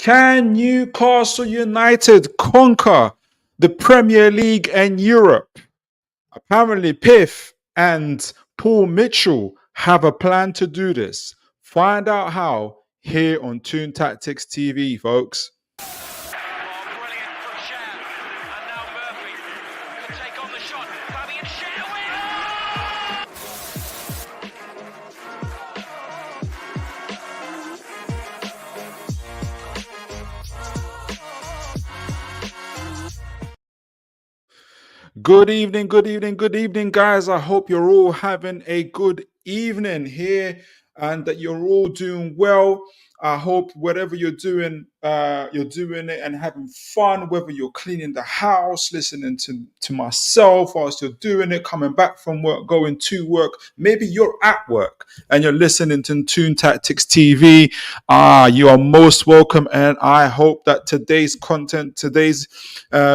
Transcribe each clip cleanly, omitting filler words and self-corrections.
Can Newcastle United conquer the Premier League and Europe? Apparently, Piff and Paul Mitchell have a plan to do this. Find out how here on Toon Tactics TV, folks. Brilliant from Shea. And now Murphy can take on the shot. Fabian Shea wins! Good evening, guys. I hope you're all having a good evening here and that you're all doing well. I hope whatever you're doing it and having fun, whether you're cleaning the house, listening to myself whilst you're doing it, coming back from work, going to work. Maybe you're at work and you're listening to Toon Tactics TV. You are most welcome, and I hope that today's content, today's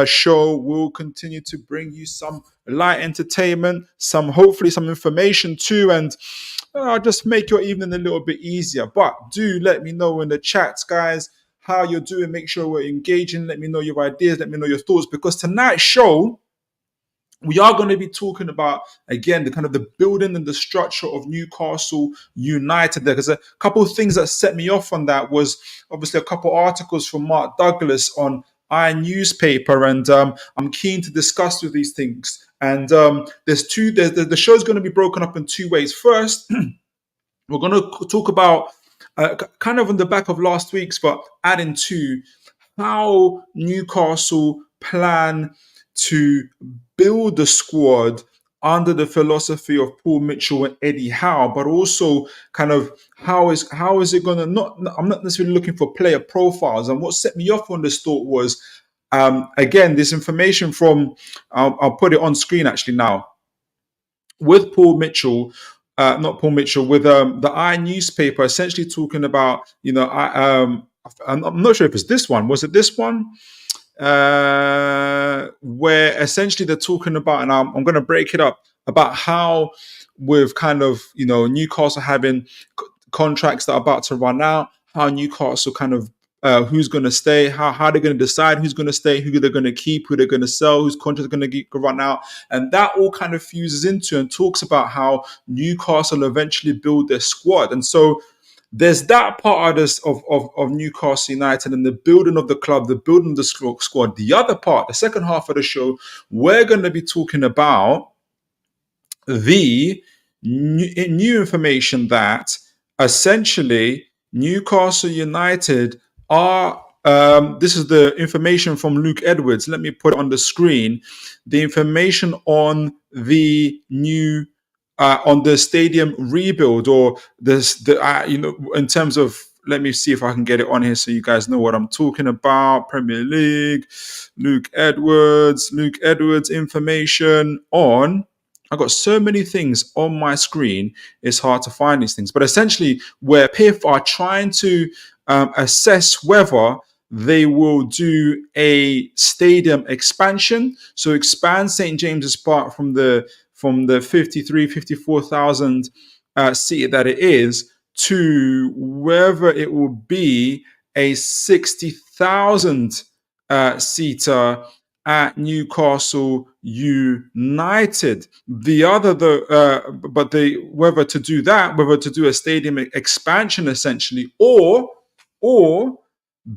show will continue to bring you some light entertainment, hopefully some information too, and just make your evening a little bit easier. But do let me know in the chats, guys, how you're doing. Make sure we're engaging. Let me know your ideas. Let me know your thoughts, because tonight's show, we are going to be talking about, again, the kind of the building and the structure of Newcastle United. There's a couple of things that set me off on that was obviously a couple of articles from Mark Douglas on Iron Newspaper, and I'm keen to discuss with these things. And the show's going to be broken up in two ways. First, we're going to talk about kind of on the back of last week's, but adding to how Newcastle plan to build the squad under the philosophy of Paul Mitchell and Eddie Howe, but also kind of how is it going to I'm not necessarily looking for player profiles. And what set me off on this thought was, again, this information from, I'll put it on screen actually now, with Paul Mitchell, not Paul Mitchell, with the Iron Newspaper, essentially talking about, I'm not sure if it's this one. Was it this one? Where essentially they're talking about, and I'm going to break it up, about how with kind of, Newcastle having contracts that are about to run out, how Newcastle kind of who's going to stay, how they're going to decide who's going to stay, who they're going to keep, who they're going to sell, whose contract is going to run out. And that all kind of fuses into and talks about how Newcastle eventually build their squad. And so there's that part of this of Newcastle United and the building of the club, the building of the squad. The other part, the second half of the show, we're going to be talking about the new information that essentially Newcastle United are, this is the information from Luke Edwards. Let me put it on the screen. The information on the new on the stadium rebuild, or in terms of, let me see if I can get it on here so you guys know what I'm talking about. Premier League, Luke Edwards information on. I've got so many things on my screen, it's hard to find these things. But essentially, where PIF are trying to assess whether they will do a stadium expansion, so expand St. James's Park from the 54,000 seat that it is, to whether it will be a 60,000 seater at Newcastle United. Whether to do a stadium expansion essentially, or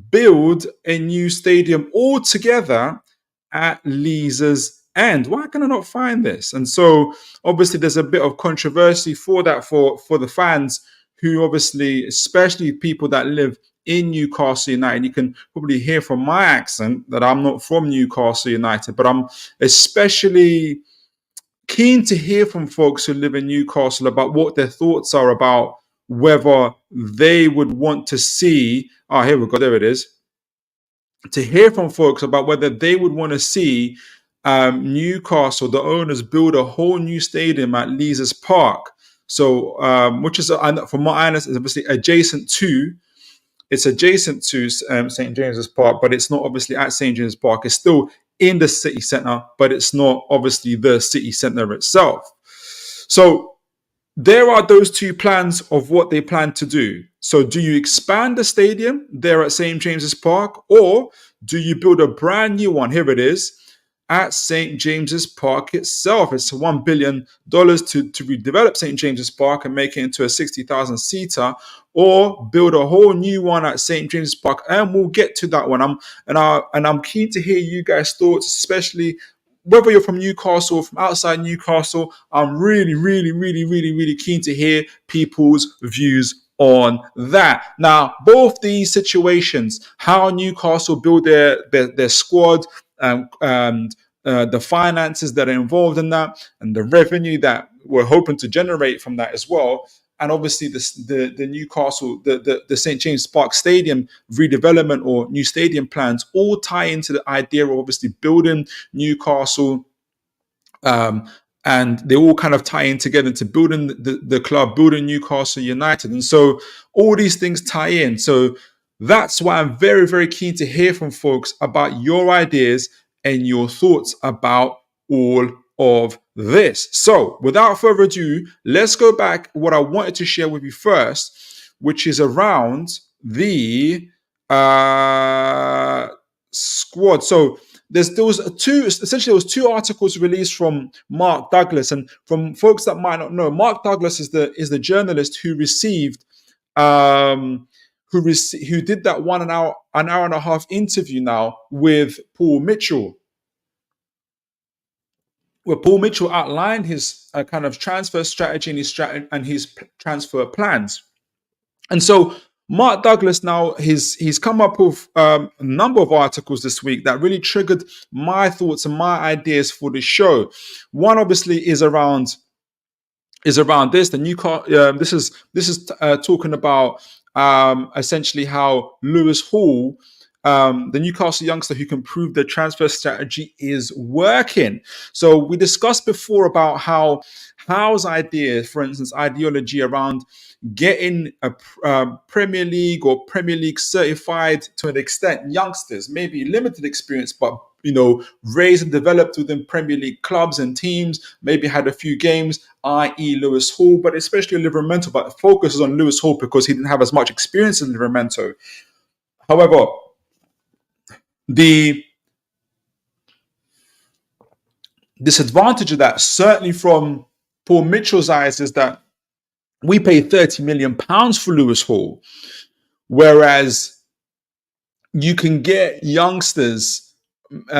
build a new stadium altogether at Leazes End. Why can I not find this? And so obviously there's a bit of controversy for that for the fans, who obviously, especially people that live in Newcastle United. You can probably hear from my accent that I'm not from Newcastle United, but I'm especially keen to hear from folks who live in Newcastle about what their thoughts are about whether they would want to see, here we go, there it is, to hear from folks about whether they would want to see Newcastle, the owners, build a whole new stadium at Leazes Park. So, which is, from my understanding, is obviously adjacent to St. James's Park, but it's not obviously at St. James's Park. It's still in the city centre, but it's not obviously the city centre itself. So there are those two plans of what they plan to do. So do you expand the stadium there at St. James's Park, or do you build a brand new one? Here it is at St. James's Park itself. It's $1 billion to redevelop St. James's Park and make it into a 60,000 seater, or build a whole new one at St. James's Park. And we'll get to that one. I'm keen to hear you guys' thoughts, especially whether you're from Newcastle or from outside Newcastle. I'm really keen to hear people's views on that. Now, both these situations, how Newcastle build their squad, and the finances that are involved in that, and the revenue that we're hoping to generate from that as well. And obviously, the Newcastle, the St. James Park Stadium redevelopment or new stadium plans all tie into the idea of obviously building Newcastle, and they all kind of tie in together to building the club, building Newcastle United. And so all these things tie in. So that's why I'm very keen to hear from folks about your ideas and your thoughts about all of this. So without further ado, let's go back. What I wanted to share with you first, which is around the squad. So there was two articles released from Mark Douglas, and from folks that might not know, Mark Douglas is the journalist who received who did that an hour and a half interview now with Paul Mitchell, where Paul Mitchell outlined his kind of transfer strategy and his transfer plans. And so Mark Douglas now, he's come up with a number of articles this week that really triggered my thoughts and my ideas for the show. One obviously is around this. The Newcastle. This is talking about essentially how Lewis Hall, the Newcastle youngster who can prove the transfer strategy is working. So we discussed before about how Howe's idea, for instance, ideology around getting a Premier League or Premier League certified to an extent youngsters, maybe limited experience, but raised and developed within Premier League clubs and teams, maybe had a few games, i.e. Lewis Hall, but especially Livramento, but the focus is on Lewis Hall because he didn't have as much experience as Livramento. However, the disadvantage of that, certainly from Paul Mitchell's eyes, is that we pay £30 million for Lewis Hall, whereas you can get youngsters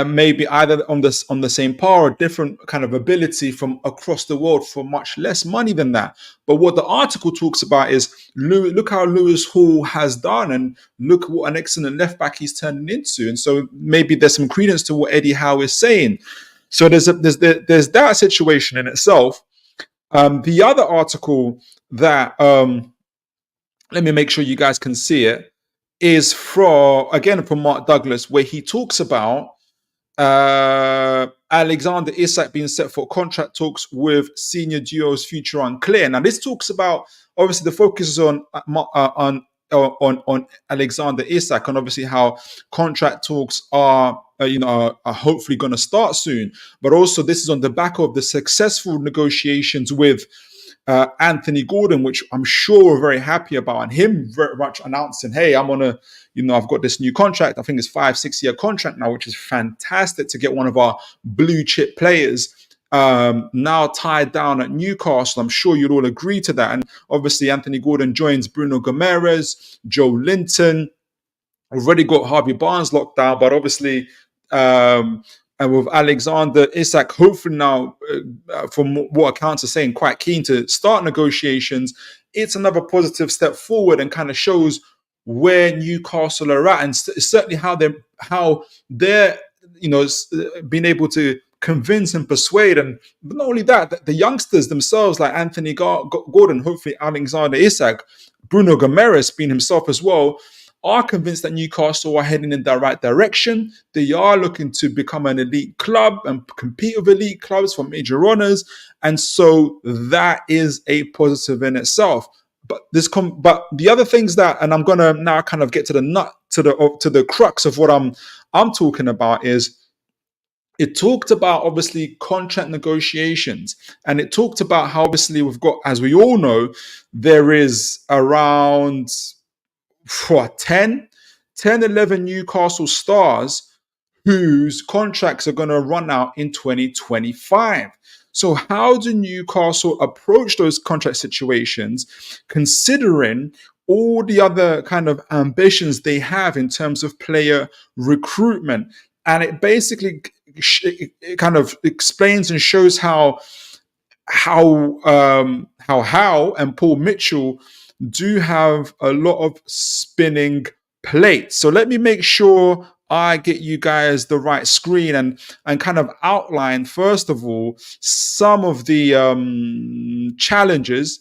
maybe either on the same par or different kind of ability from across the world for much less money than that. But what the article talks about is look how Lewis Hall has done, and look what an excellent left back he's turning into. And so maybe there's some credence to what Eddie Howe is saying. So there's that situation in itself. The other article that let me make sure you guys can see it is from Mark Douglas, where he talks about Alexander Isak being set for contract talks with senior duos future unclear. Now this talks about, obviously the focus is on Alexander Isak, and obviously how contract talks are hopefully going to start soon. But also this is on the back of the successful negotiations with Anthony Gordon, which I'm sure we're very happy about, and him very much announcing, hey, I'm on I've got this new contract. I think it's 5-6 year contract now, which is fantastic to get one of our blue chip players now tied down at Newcastle. I'm sure you'd all agree to that. And obviously Anthony Gordon joins Bruno Gomes, Joe Linton. Already got Harvey Barnes locked down, but obviously and with Alexander Isak, hopefully now, from what accounts are saying, quite keen to start negotiations. It's another positive step forward and kind of shows where Newcastle are at, and certainly how they're being able to convince and persuade. And not only that, the youngsters themselves, like Anthony Gordon, hopefully Alexander Isak, Bruno Gomes being himself as well, are convinced that Newcastle are heading in the right direction. They are looking to become an elite club and compete with elite clubs for major honours, and so that is a positive in itself. But the other things that, and I'm gonna now kind of get to the crux of what I'm talking about, is it talked about obviously contract negotiations, and it talked about how obviously we've got, as we all know, there is around for 11 Newcastle stars whose contracts are going to run out in 2025. So, how do Newcastle approach those contract situations, considering all the other kind of ambitions they have in terms of player recruitment? And it basically it kind of explains and shows how and Paul Mitchell do have a lot of spinning plates. So let me make sure I get you guys the right screen and kind of outline first of all some of the challenges,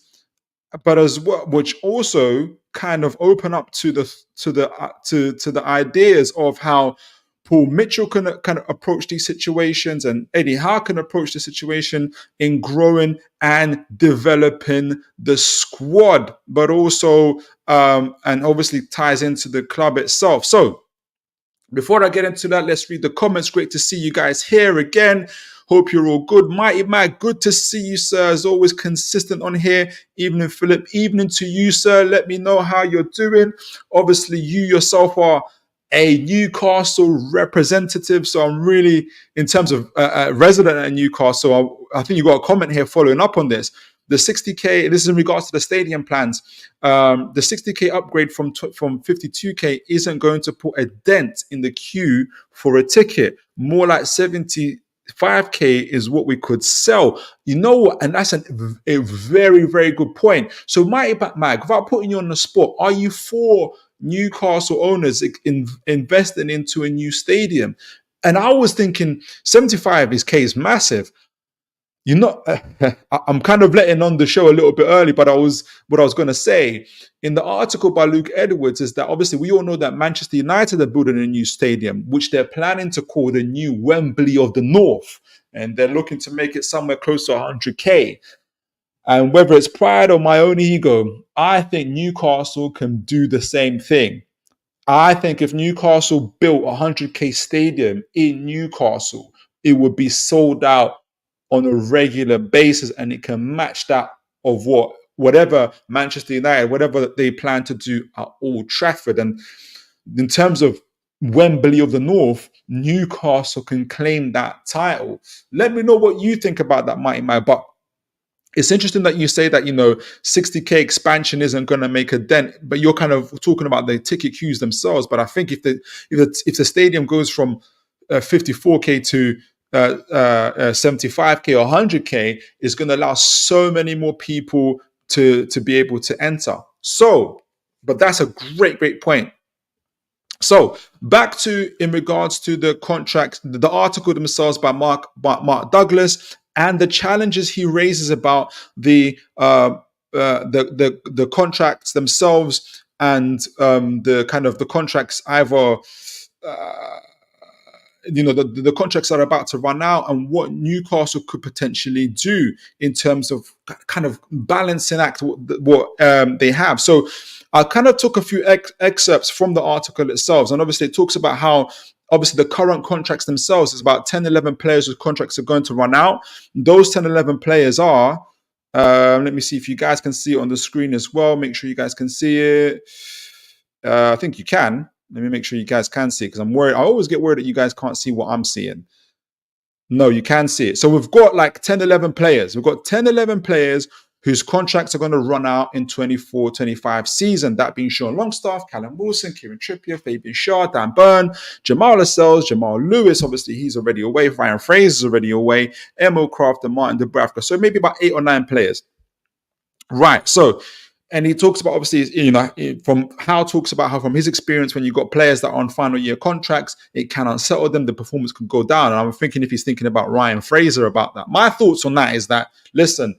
but as well, which also kind of open up to the ideas of how Paul Mitchell can kind of approach these situations and Eddie Howe can approach the situation in growing and developing the squad, but also and obviously ties into the club itself. So before I get into that, let's read the comments. Great to see you guys here again. Hope you're all good. Mighty Mac, good to see you, sir. As always, consistent on here. Evening, Philip. Evening to you, sir. Let me know how you're doing. Obviously, you yourself are a Newcastle representative. So I'm really, in terms of resident at Newcastle, I think you got a comment here following up on this. The 60K, this is in regards to the stadium plans. The 60K upgrade from 52K isn't going to put a dent in the queue for a ticket. More like 75K is what we could sell. You know what? And that's a very, very good point. So, Mighty Back Mag, without putting you on the spot, are you for Newcastle owners investing into a new stadium? And I was thinking 75K is massive. You know, I'm kind of letting on the show a little bit early, but what I was going to say in the article by Luke Edwards is that obviously we all know that Manchester United are building a new stadium, which they're planning to call the new Wembley of the North, and they're looking to make it somewhere close to 100K. And whether it's pride or my own ego, I think Newcastle can do the same thing. I think if Newcastle built a 100K stadium in Newcastle, it would be sold out on a regular basis, and it can match that of whatever Manchester United, whatever they plan to do at Old Trafford. And in terms of Wembley of the North, Newcastle can claim that title. Let me know what you think about that, Mighty Mike. But it's interesting that you say that, 60K expansion isn't going to make a dent, but you're kind of talking about the ticket queues themselves. But I think if the stadium goes from 54K to 75K or 100K, is going to allow so many more people to be able to enter. So, but that's a great point. So back to in regards to the contracts, the article themselves by Mark Douglas, and the challenges he raises about the contracts themselves, and the kind of the contracts either the contracts are about to run out, and what Newcastle could potentially do in terms of kind of balancing act what they have. So I kind of took a few excerpts from the article itself, and obviously it talks about how obviously the current contracts themselves is about 10, 11 players whose contracts are going to run out. Those 10, 11 players are, let me see if you guys can see it on the screen as well. Make sure you guys can see it. I think you can. Let me make sure you guys can see it, because I'm worried. I always get worried that you guys can't see what I'm seeing. No, you can see it. So we've got like 10, 11 players. We've got 10, 11 players whose contracts are going to run out in 24-25 season. That being Sean Longstaff, Callum Wilson, Kieran Trippier, Fabian Shaw, Dan Burn, Jamal Lascelles, Jamal Lewis. Obviously, he's already away. Ryan Fraser's already away. Emil Kraft and Martin Dubravka. So maybe about 8 or 9 players. Right. So, and he talks about, obviously, talks about how from his experience, when you've got players that are on final year contracts, it can unsettle them. The performance could go down. And I'm thinking if he's thinking about Ryan Fraser about that. My thoughts on that is that, listen,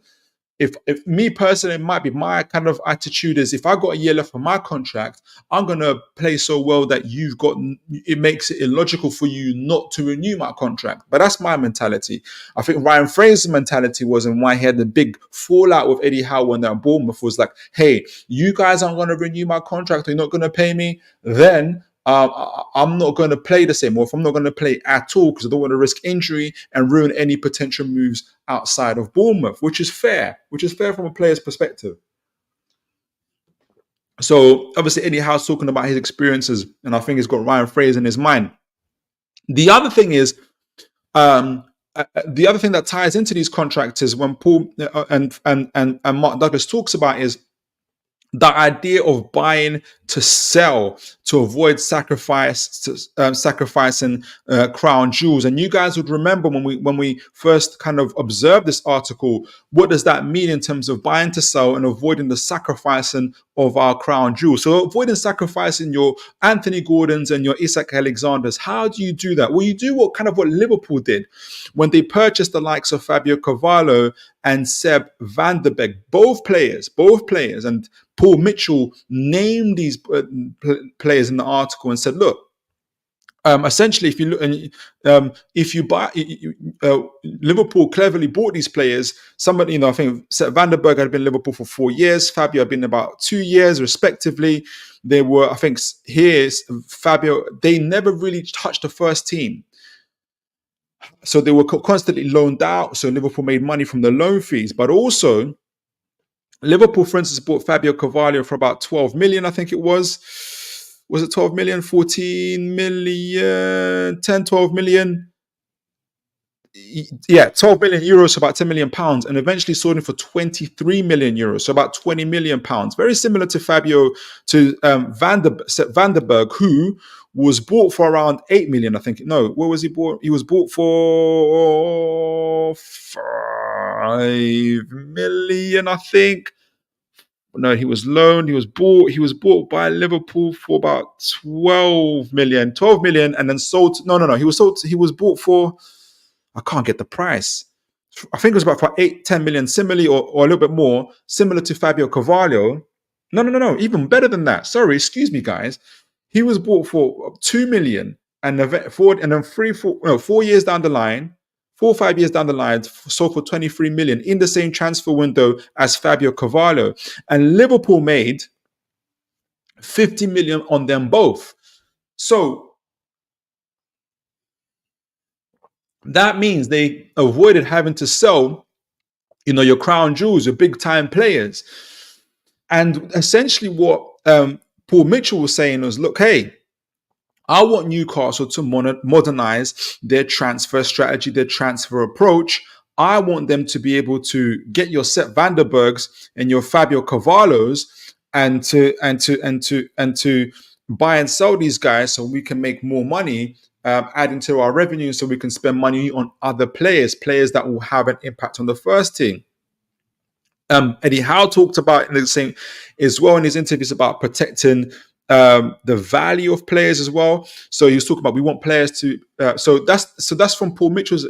if me personally, it might be my kind of attitude is if I got a year left on my contract, I'm going to play so well that it makes it illogical for you not to renew my contract. But that's my mentality. I think Ryan Fraser's mentality was, and why he had the big fallout with Eddie Howe when they're at Bournemouth, was like, hey, you guys aren't going to renew my contract, you're not going to pay me, then I'm not going to play the same, or if I'm not going to play at all, because I don't want to risk injury and ruin any potential moves outside of Bournemouth, which is fair from a player's perspective. So obviously Eddie Howe's talking about his experiences, and I think he's got Ryan Fraser in his mind. The other thing is, the other thing that ties into these contracts is when Paul and Mark Douglas talks about is the idea of buying to sell to avoid sacrificing crown jewels. And you guys would remember when we first kind of observed this article, what does that mean in terms of buying to sell and avoiding the sacrificing of our crown jewels? So avoiding sacrificing your Anthony Gordons and your Isak Alexanders. How do you do that? Well, you do what Liverpool did when they purchased the likes of Fabio Carvalho and Seb van der Beek, both players, and Paul Mitchell named these players in the article and said, "Look, essentially, if you look, if you buy, Liverpool cleverly bought these players. Somebody, I think Van der Berg had been in Liverpool for 4 years. Fabio had been about 2 years, respectively. They were, I think, here's Fabio. They never really touched the first team." So they were constantly loaned out. So Liverpool made money from the loan fees, but also Liverpool, for instance, bought Fabio Carvalho for about 12 million, I think it was. Was it 12 million, 14 million, 10, 12 million? Yeah, 12 million euros, so about 10 million pounds, and eventually sold him for 23 million euros, so about 20 million pounds. Very similar to Van der Berg, who was bought for around 8 million, I think. No, what was he bought? He was bought for 5 million, I think. No, he was loaned. He was bought by Liverpool for about 12 million, and then sold. No. He was bought for, I can't get the price. I think it was about for 8-10 million, similarly, or a little bit more, similar to Fabio Carvalho. No. Even better than that. Sorry, excuse me, guys. He was bought for 2 million, and then 4 years down the line, 4 or 5 years down the line, sold for 23 million in the same transfer window as Fabio Carvalho. And Liverpool made 50 million on them both. So that means they avoided having to sell, your crown jewels, your big time players. And essentially what Paul Mitchell was saying was, look, hey, I want Newcastle to modernize their transfer strategy, their transfer approach. I want them to be able to get your Sepp van der Bergs and your Fabio Carvalhos and to buy and sell these guys so we can make more money, adding to our revenue, so we can spend money on other players that will have an impact on the first team. Eddie Howe talked about in the same as well in his interviews about protecting the value of players as well. So he was talking about we want players to. So that's from Paul Mitchell's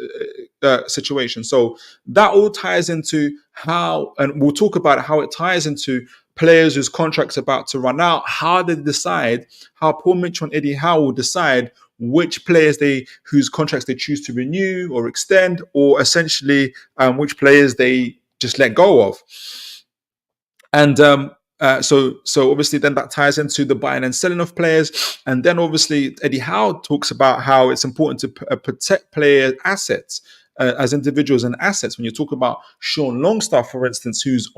situation. So that all ties into how, and we'll talk about how it ties into players whose contracts are about to run out. How they decide, how Paul Mitchell and Eddie Howe will decide which players whose contracts they choose to renew or extend, or essentially which players they just let go of. And so obviously then that ties into the buying and selling of players. And then obviously Eddie Howe talks about how it's important to protect player assets as individuals and assets. When you talk about Sean Longstaff, for instance, whose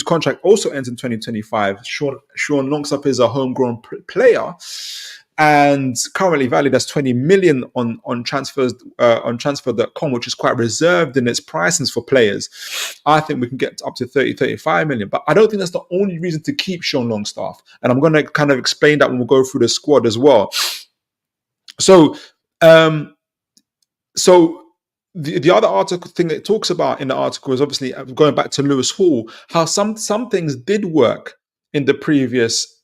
contract also ends in 2025. Sean Longstaff is a homegrown player and currently valued as 20 million on transfers on transfer.com, which is quite reserved in its pricings for players. I think we can get up to 35 million, but I don't think that's the only reason to keep Sean Longstaff. And I'm going to kind of explain that when we go through the squad as well. So the other article thing that it talks about in the article is obviously going back to Lewis Hall, how some things did work in the previous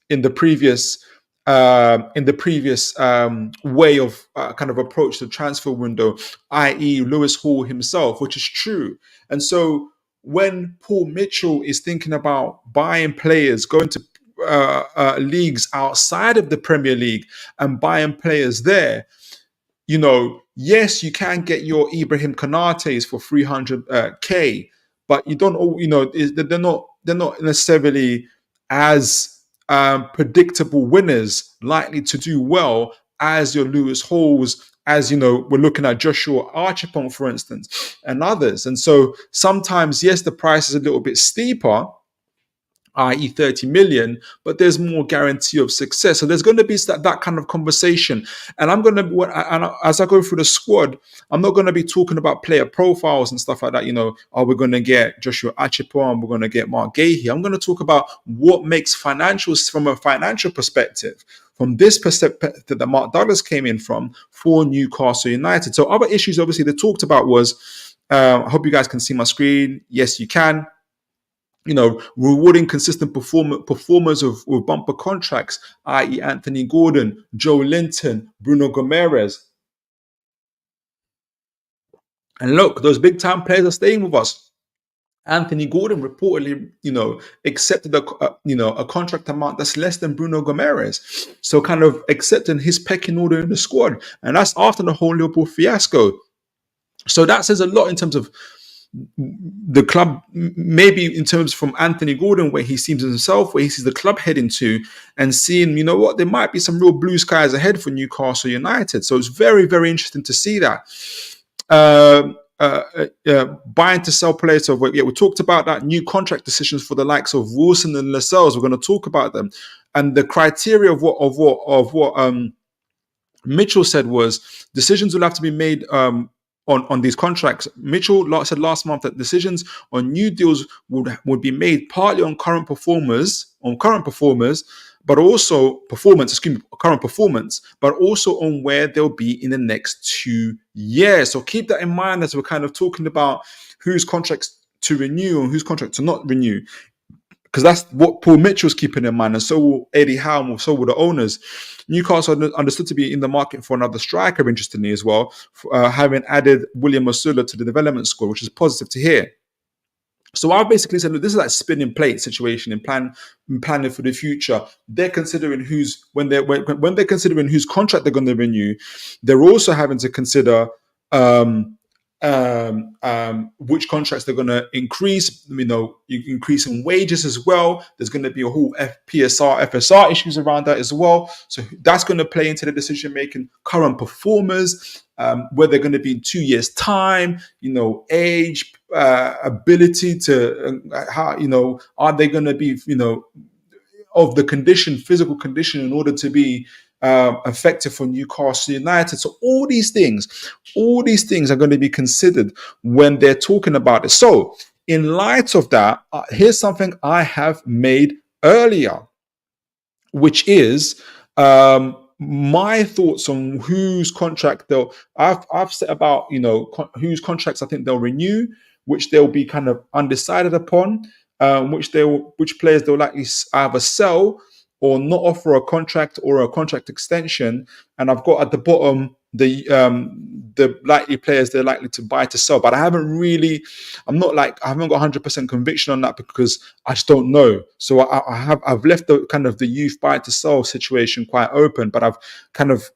way of kind of approach the transfer window, i.e. Lewis Hall himself, which is true. And so when Paul Mitchell is thinking about buying players, going to leagues outside of the Premier League and buying players there, yes, you can get your Ibrahim Konates for 300k, but you don't, they're not necessarily as predictable winners, likely to do well as your Lewis Halls, as we're looking at Joshua Archipong, for instance, and others. And so sometimes, yes, the price is a little bit steeper, i.e. 30 million, but there's more guarantee of success. So there's going to be that kind of conversation. And I'm going to, as I go through the squad, I'm not going to be talking about player profiles and stuff like that. Are we going to get Joshua Achipo and we're going to get Mark Gahey? I'm going to talk about what makes financials from a financial perspective, from this perspective that Mark Douglas came in from for Newcastle United. So other issues, obviously, they talked about was, I hope you guys can see my screen. Yes, you can. Rewarding consistent performers with bumper contracts, i.e. Anthony Gordon, Joe Linton, Bruno Gomes. And look, those big time players are staying with us. Anthony Gordon reportedly, accepted a contract amount that's less than Bruno Gomes. So kind of accepting his pecking order in the squad. And that's after the whole Liverpool fiasco. So that says a lot in terms of the club, maybe in terms from Anthony Gordon, where he sees himself, where he sees the club heading to, and seeing, there might be some real blue skies ahead for Newcastle United. So it's very, very interesting to see that. Buying to sell players. So we talked about that, new contract decisions for the likes of Wilson and Lascelles. We're going to talk about them, and the criteria of what Mitchell said was decisions will have to be made on these contracts. Mitchell said last month that decisions on new deals would be made partly on current performers, but also current performance, but also on where they'll be in the next 2 years. So keep that in mind as we're kind of talking about whose contracts to renew and whose contracts to not renew, because that's what Paul Mitchell's keeping in mind, and so will Eddie Howe, and so will the owners. Newcastle understood to be in the market for another striker, interestingly as well, having added William Osula to the development squad, which is positive to hear. So I basically said, look, this is like spinning plate situation in planning for the future. They're considering when they're considering whose contract they're going to renew. They're also having to consider which contracts they're going to increase. Increasing wages as well. There's going to be a whole FSR issues around that as well. So that's going to play into the decision making. Current performers, where they're going to be in 2 years' time. Age, ability to how are they going to be of the physical condition in order to be effective for Newcastle United. So all these things are going to be considered when they're talking about it. So in light of that, here's something I have made earlier, which is my thoughts on whose contract I've set about, whose contracts I think they'll renew, which they'll be kind of undecided upon, which players they'll likely either sell or not offer a contract or a contract extension. And I've got at the bottom the likely players they're likely to buy to sell. But I haven't got 100% conviction on that because I just don't know. So I've left the kind of the youth buy to sell situation quite open, but I've kind of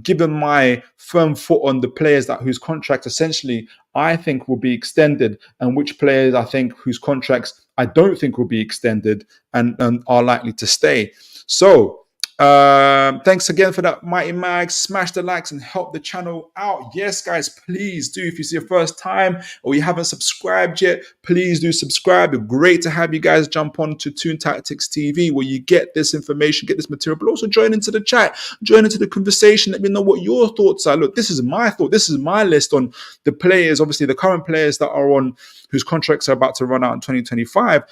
given my firm foot on the players whose contracts essentially I think will be extended, and which players I think whose contracts I don't think will be extended and are likely to stay. So thanks again for that, Mighty Mag. Smash the likes and help the channel out. Yes, guys, please do. If it's your first time or you haven't subscribed yet, please do subscribe. It's great to have you guys jump on to Toon Tactics TV, where you get this information, get this material, but also join into the chat, join into the conversation. Let me know what your thoughts are. Look, this is my thought. This is my list on the players, obviously the current players that are on, whose contracts are about to run out in 2025.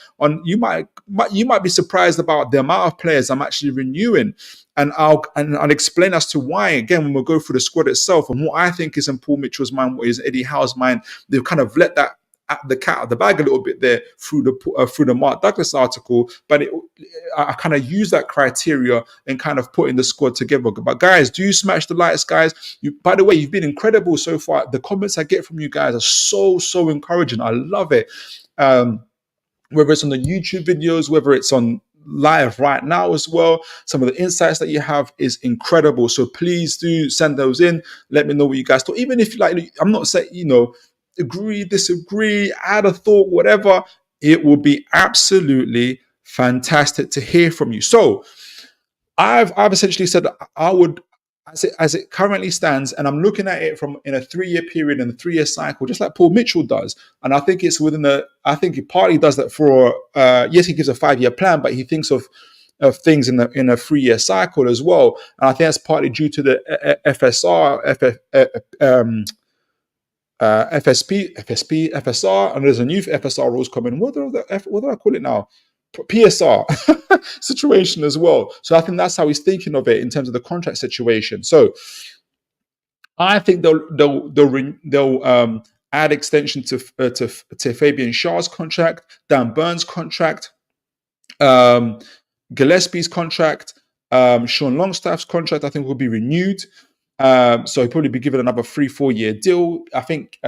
You might be surprised about the amount of players I'm actually renewing. And I'll explain as to why, again, when we'll go through the squad itself, and what I think is in Paul Mitchell's mind, what is Eddie Howe's mind. They've kind of let that the cat out of the bag a little bit there through the Mark Douglas article, but I kind of use that criteria and kind of putting the squad together. But guys, do smash the likes, guys. By the way, you've been incredible so far. The comments I get from you guys are so encouraging. I love it. Whether it's on the YouTube videos, whether it's on live right now as well, some of the insights that you have is incredible. So please do send those in. Let me know what you guys thought. Even if I'm not saying, agree, disagree, add a thought, whatever, it will be absolutely fantastic to hear from you. So I've essentially said I would as it currently stands, and I'm looking at it from in a 3-year period and a 3-year cycle, just like Paul Mitchell does. And I think it's within the. I think he partly does that for. Yes, he gives a 5-year plan, but he thinks of things in a 3-year cycle as well. And I think that's partly due to the FSR, and there's a new FSR rules coming. What do I call it now? PSR situation as well. So I think that's how he's thinking of it in terms of the contract situation. So I think they'll add extension to Fabian Schär's contract, Dan Burns' contract, Gillespie's contract, Sean Longstaff's contract. I think will be renewed. So he'll probably be given another 3-4 year deal. I think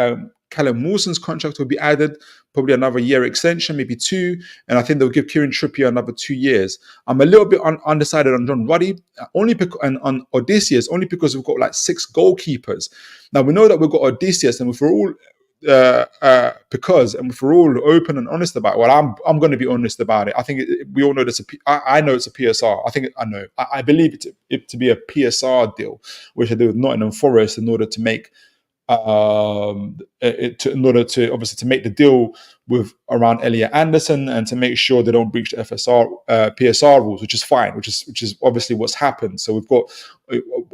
Callum Wilson's contract will be added, probably another year extension, maybe 2. And I think they'll give Kieran Trippier another 2 years. I'm a little bit undecided on John Ruddy, and on Odysseus, only because we've got like 6 goalkeepers. Now we know that we've got Odysseus, and if we're all if we're all open and honest about it, well, I'm going to be honest about it. I think we all know I know it's a PSR. I believe it to be a PSR deal, which I do with Nottingham Forest in order to make obviously to make the deal with around Elliot Anderson and to make sure they don't breach the PSR rules, which is fine, which is obviously what's happened. So we've got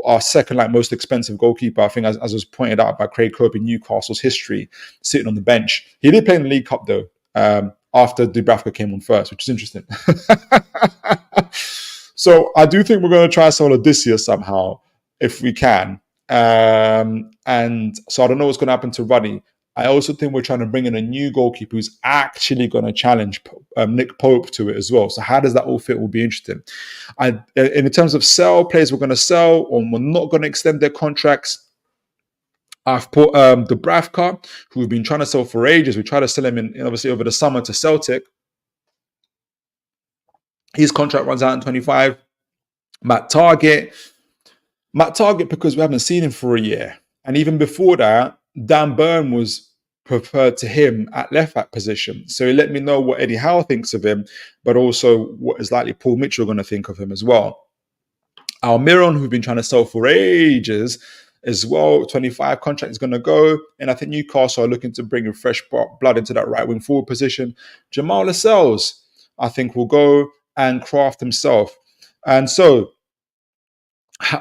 our second most expensive goalkeeper, I think, as was pointed out by Craig Cope in Newcastle's history, sitting on the bench. He did play in the League Cup though, after Dubravka came on first, which is interesting. So I do think we're going to try sell Odysseus somehow if we can. And so I don't know what's going to happen to Ruddy. I also think we're trying to bring in a new goalkeeper who's actually going to challenge Nick Pope to it as well. So how does that all fit will be interesting. In terms of players we're going to sell or we're not going to extend their contracts, I've put Dubravka, who we've been trying to sell for ages. We tried to sell him in obviously over the summer to Celtic. His contract runs out in 25. Matt Target, because we haven't seen him for a year. And even before that, Dan Burn was preferred to him at left back position. So he let me know what Eddie Howe thinks of him, but also what is likely Paul Mitchell going to think of him as well. Almiron, who've been trying to sell for ages as well, 25 contract is going to go. And I think Newcastle are looking to bring in fresh blood into that right wing forward position. Jamal Lascelles, I think, will go, and Kraft himself. And so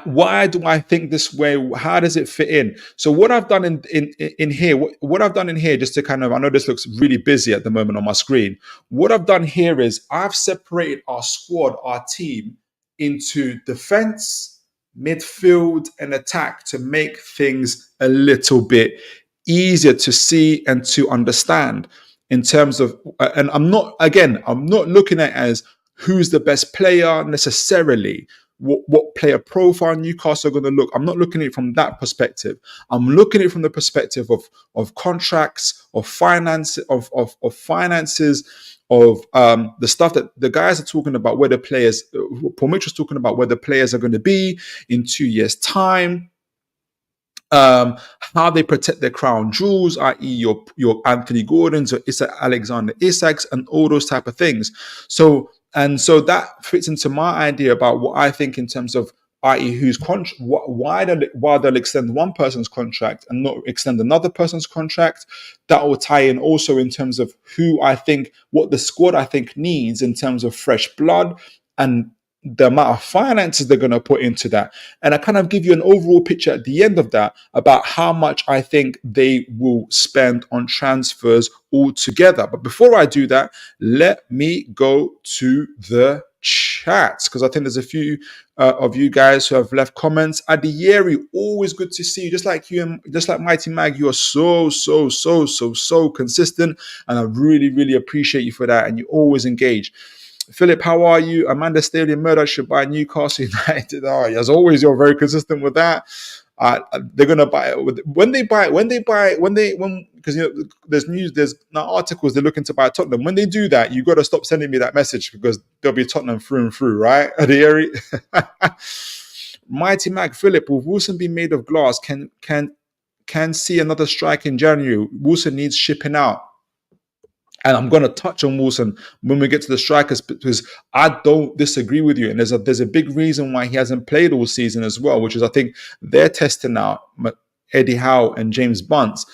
why do I think this way? How does it fit in? So what I've done in here, what I've done in here, just to kind of, I know this looks really busy at the moment on my screen. What I've done here is I've separated our squad, our team, into defense, midfield, and attack to make things a little bit easier to see and to understand in terms of, and I'm not looking at it as who's the best player necessarily. What player profile Newcastle are going to look. I'm not looking at it from that perspective. I'm looking at it from the perspective of contracts, of finance, of finances, of the stuff that the guys are talking about, where the players, Paul Mitchell's talking about where the players are going to be in 2 years' time. How they protect their crown jewels, i.e. your Anthony Gordons or Alexander Isaks and all those type of things. So that fits into my idea about what I think in terms of, i.e. why they'll extend one person's contract and not extend another person's contract. That will tie in also in terms of what the squad I think needs in terms of fresh blood and the amount of finances they're going to put into that. And I kind of give you an overall picture at the end of that about how much I think they will spend on transfers altogether. But before I do that, let me go to the chats, because I think there's a few of you guys who have left comments. Adiyeri, always good to see you. Just like you and just like Mighty Mag, you are so consistent, and I really, really appreciate you for that. And you always engage. Philip, how are you? Amanda Staley Murdoch should buy Newcastle United. Oh, as always, you're very consistent with that. They're gonna buy it because there's now articles they're looking to buy Tottenham. When they do that, you got to stop sending me that message because they'll be Tottenham through and through, right? Adiyeri. Mighty Mac, Philip, will Wilson be made of glass? Can see another strike in January. Wilson needs shipping out. And I'm going to touch on Wilson when we get to the strikers because I don't disagree with you. And there's a big reason why he hasn't played all season as well, which is I think they're testing out Eddie Howe and James Bunce.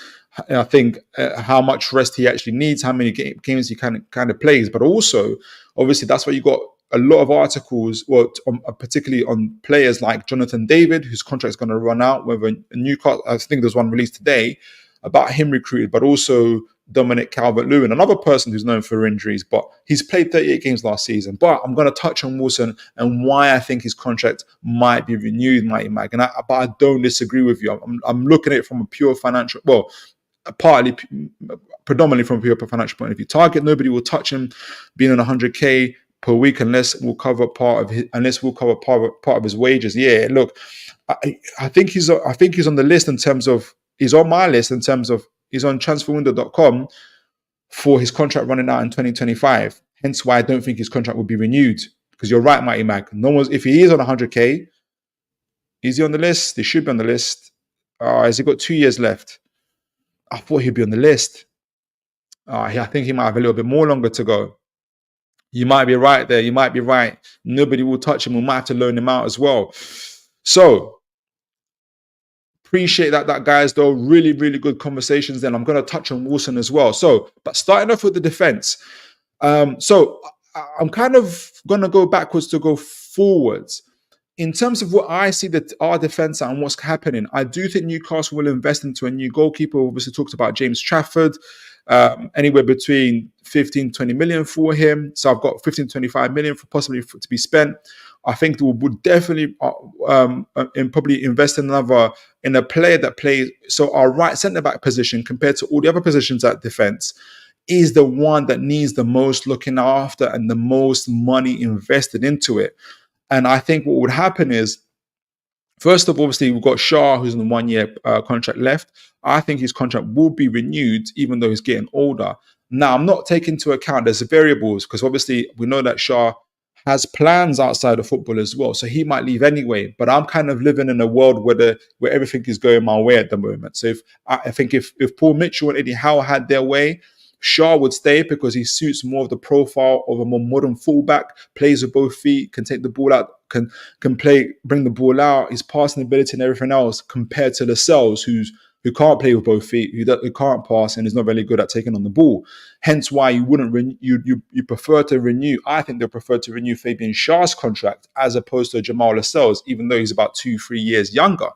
I think how much rest he actually needs, how many games he kind of plays, but also obviously that's why you got a lot of articles, well, particularly on players like Jonathan David, whose contract is going to run out. Whether Newcastle, I think there's one released today about him recruited, but also Dominic Calvert-Lewin, another person who's known for injuries, but he's played 38 games last season. But I'm going to touch on Wilson and why I think his contract might be renewed, Mighty Mag. But I don't disagree with you. I'm looking at it from a pure financial, well, predominantly from a pure financial point of view. Target, nobody will touch him being on 100k per week unless we'll cover part of his wages. Yeah, look, I think he's on the list in terms of, he's on my list in terms of, he's on transferwindow.com for his contract running out in 2025. Hence why I don't think his contract will be renewed. Because you're right, Mighty Mag. If he is on 100k, is he on the list? He should be on the list. Has he got 2 years left? I thought he'd be on the list. I think he might have a little bit more longer to go. You might be right there. You might be right. Nobody will touch him. We might have to loan him out as well. So, appreciate that guys, though. Really, really good conversations. Then I'm going to touch on Wilson as well. So, but starting off with the defense. So I'm kind of going to go backwards to go forwards. In terms of what I see that our defense and what's happening, I do think Newcastle will invest into a new goalkeeper. We obviously talked about James Trafford, anywhere between 15-20 million for him. So I've got 15-25 million for possibly to be spent. I think we would definitely probably invest in a player that plays. So our right centre back position compared to all the other positions at defense is the one that needs the most looking after and the most money invested into it. And I think what would happen is, first of all, obviously, we've got Shaw, who's on a 1 year contract left. I think his contract will be renewed, even though he's getting older. Now, I'm not taking into account there's variables, because obviously we know that Shaw has plans outside of football as well. So he might leave anyway. But I'm kind of living in a world where everything is going my way at the moment. So I think if Paul Mitchell and Eddie Howe had their way, Shaw would stay because he suits more of the profile of a more modern fullback, plays with both feet, can take the ball out, can bring the ball out, his passing ability and everything else, compared to Lascelles, who can't play with both feet, who can't pass and is not very good at taking on the ball. Hence why you wouldn't you prefer to renew. I think they prefer to renew Fabian Schär's contract as opposed to Jamal Lascelles, even though he's about 2-3 years younger.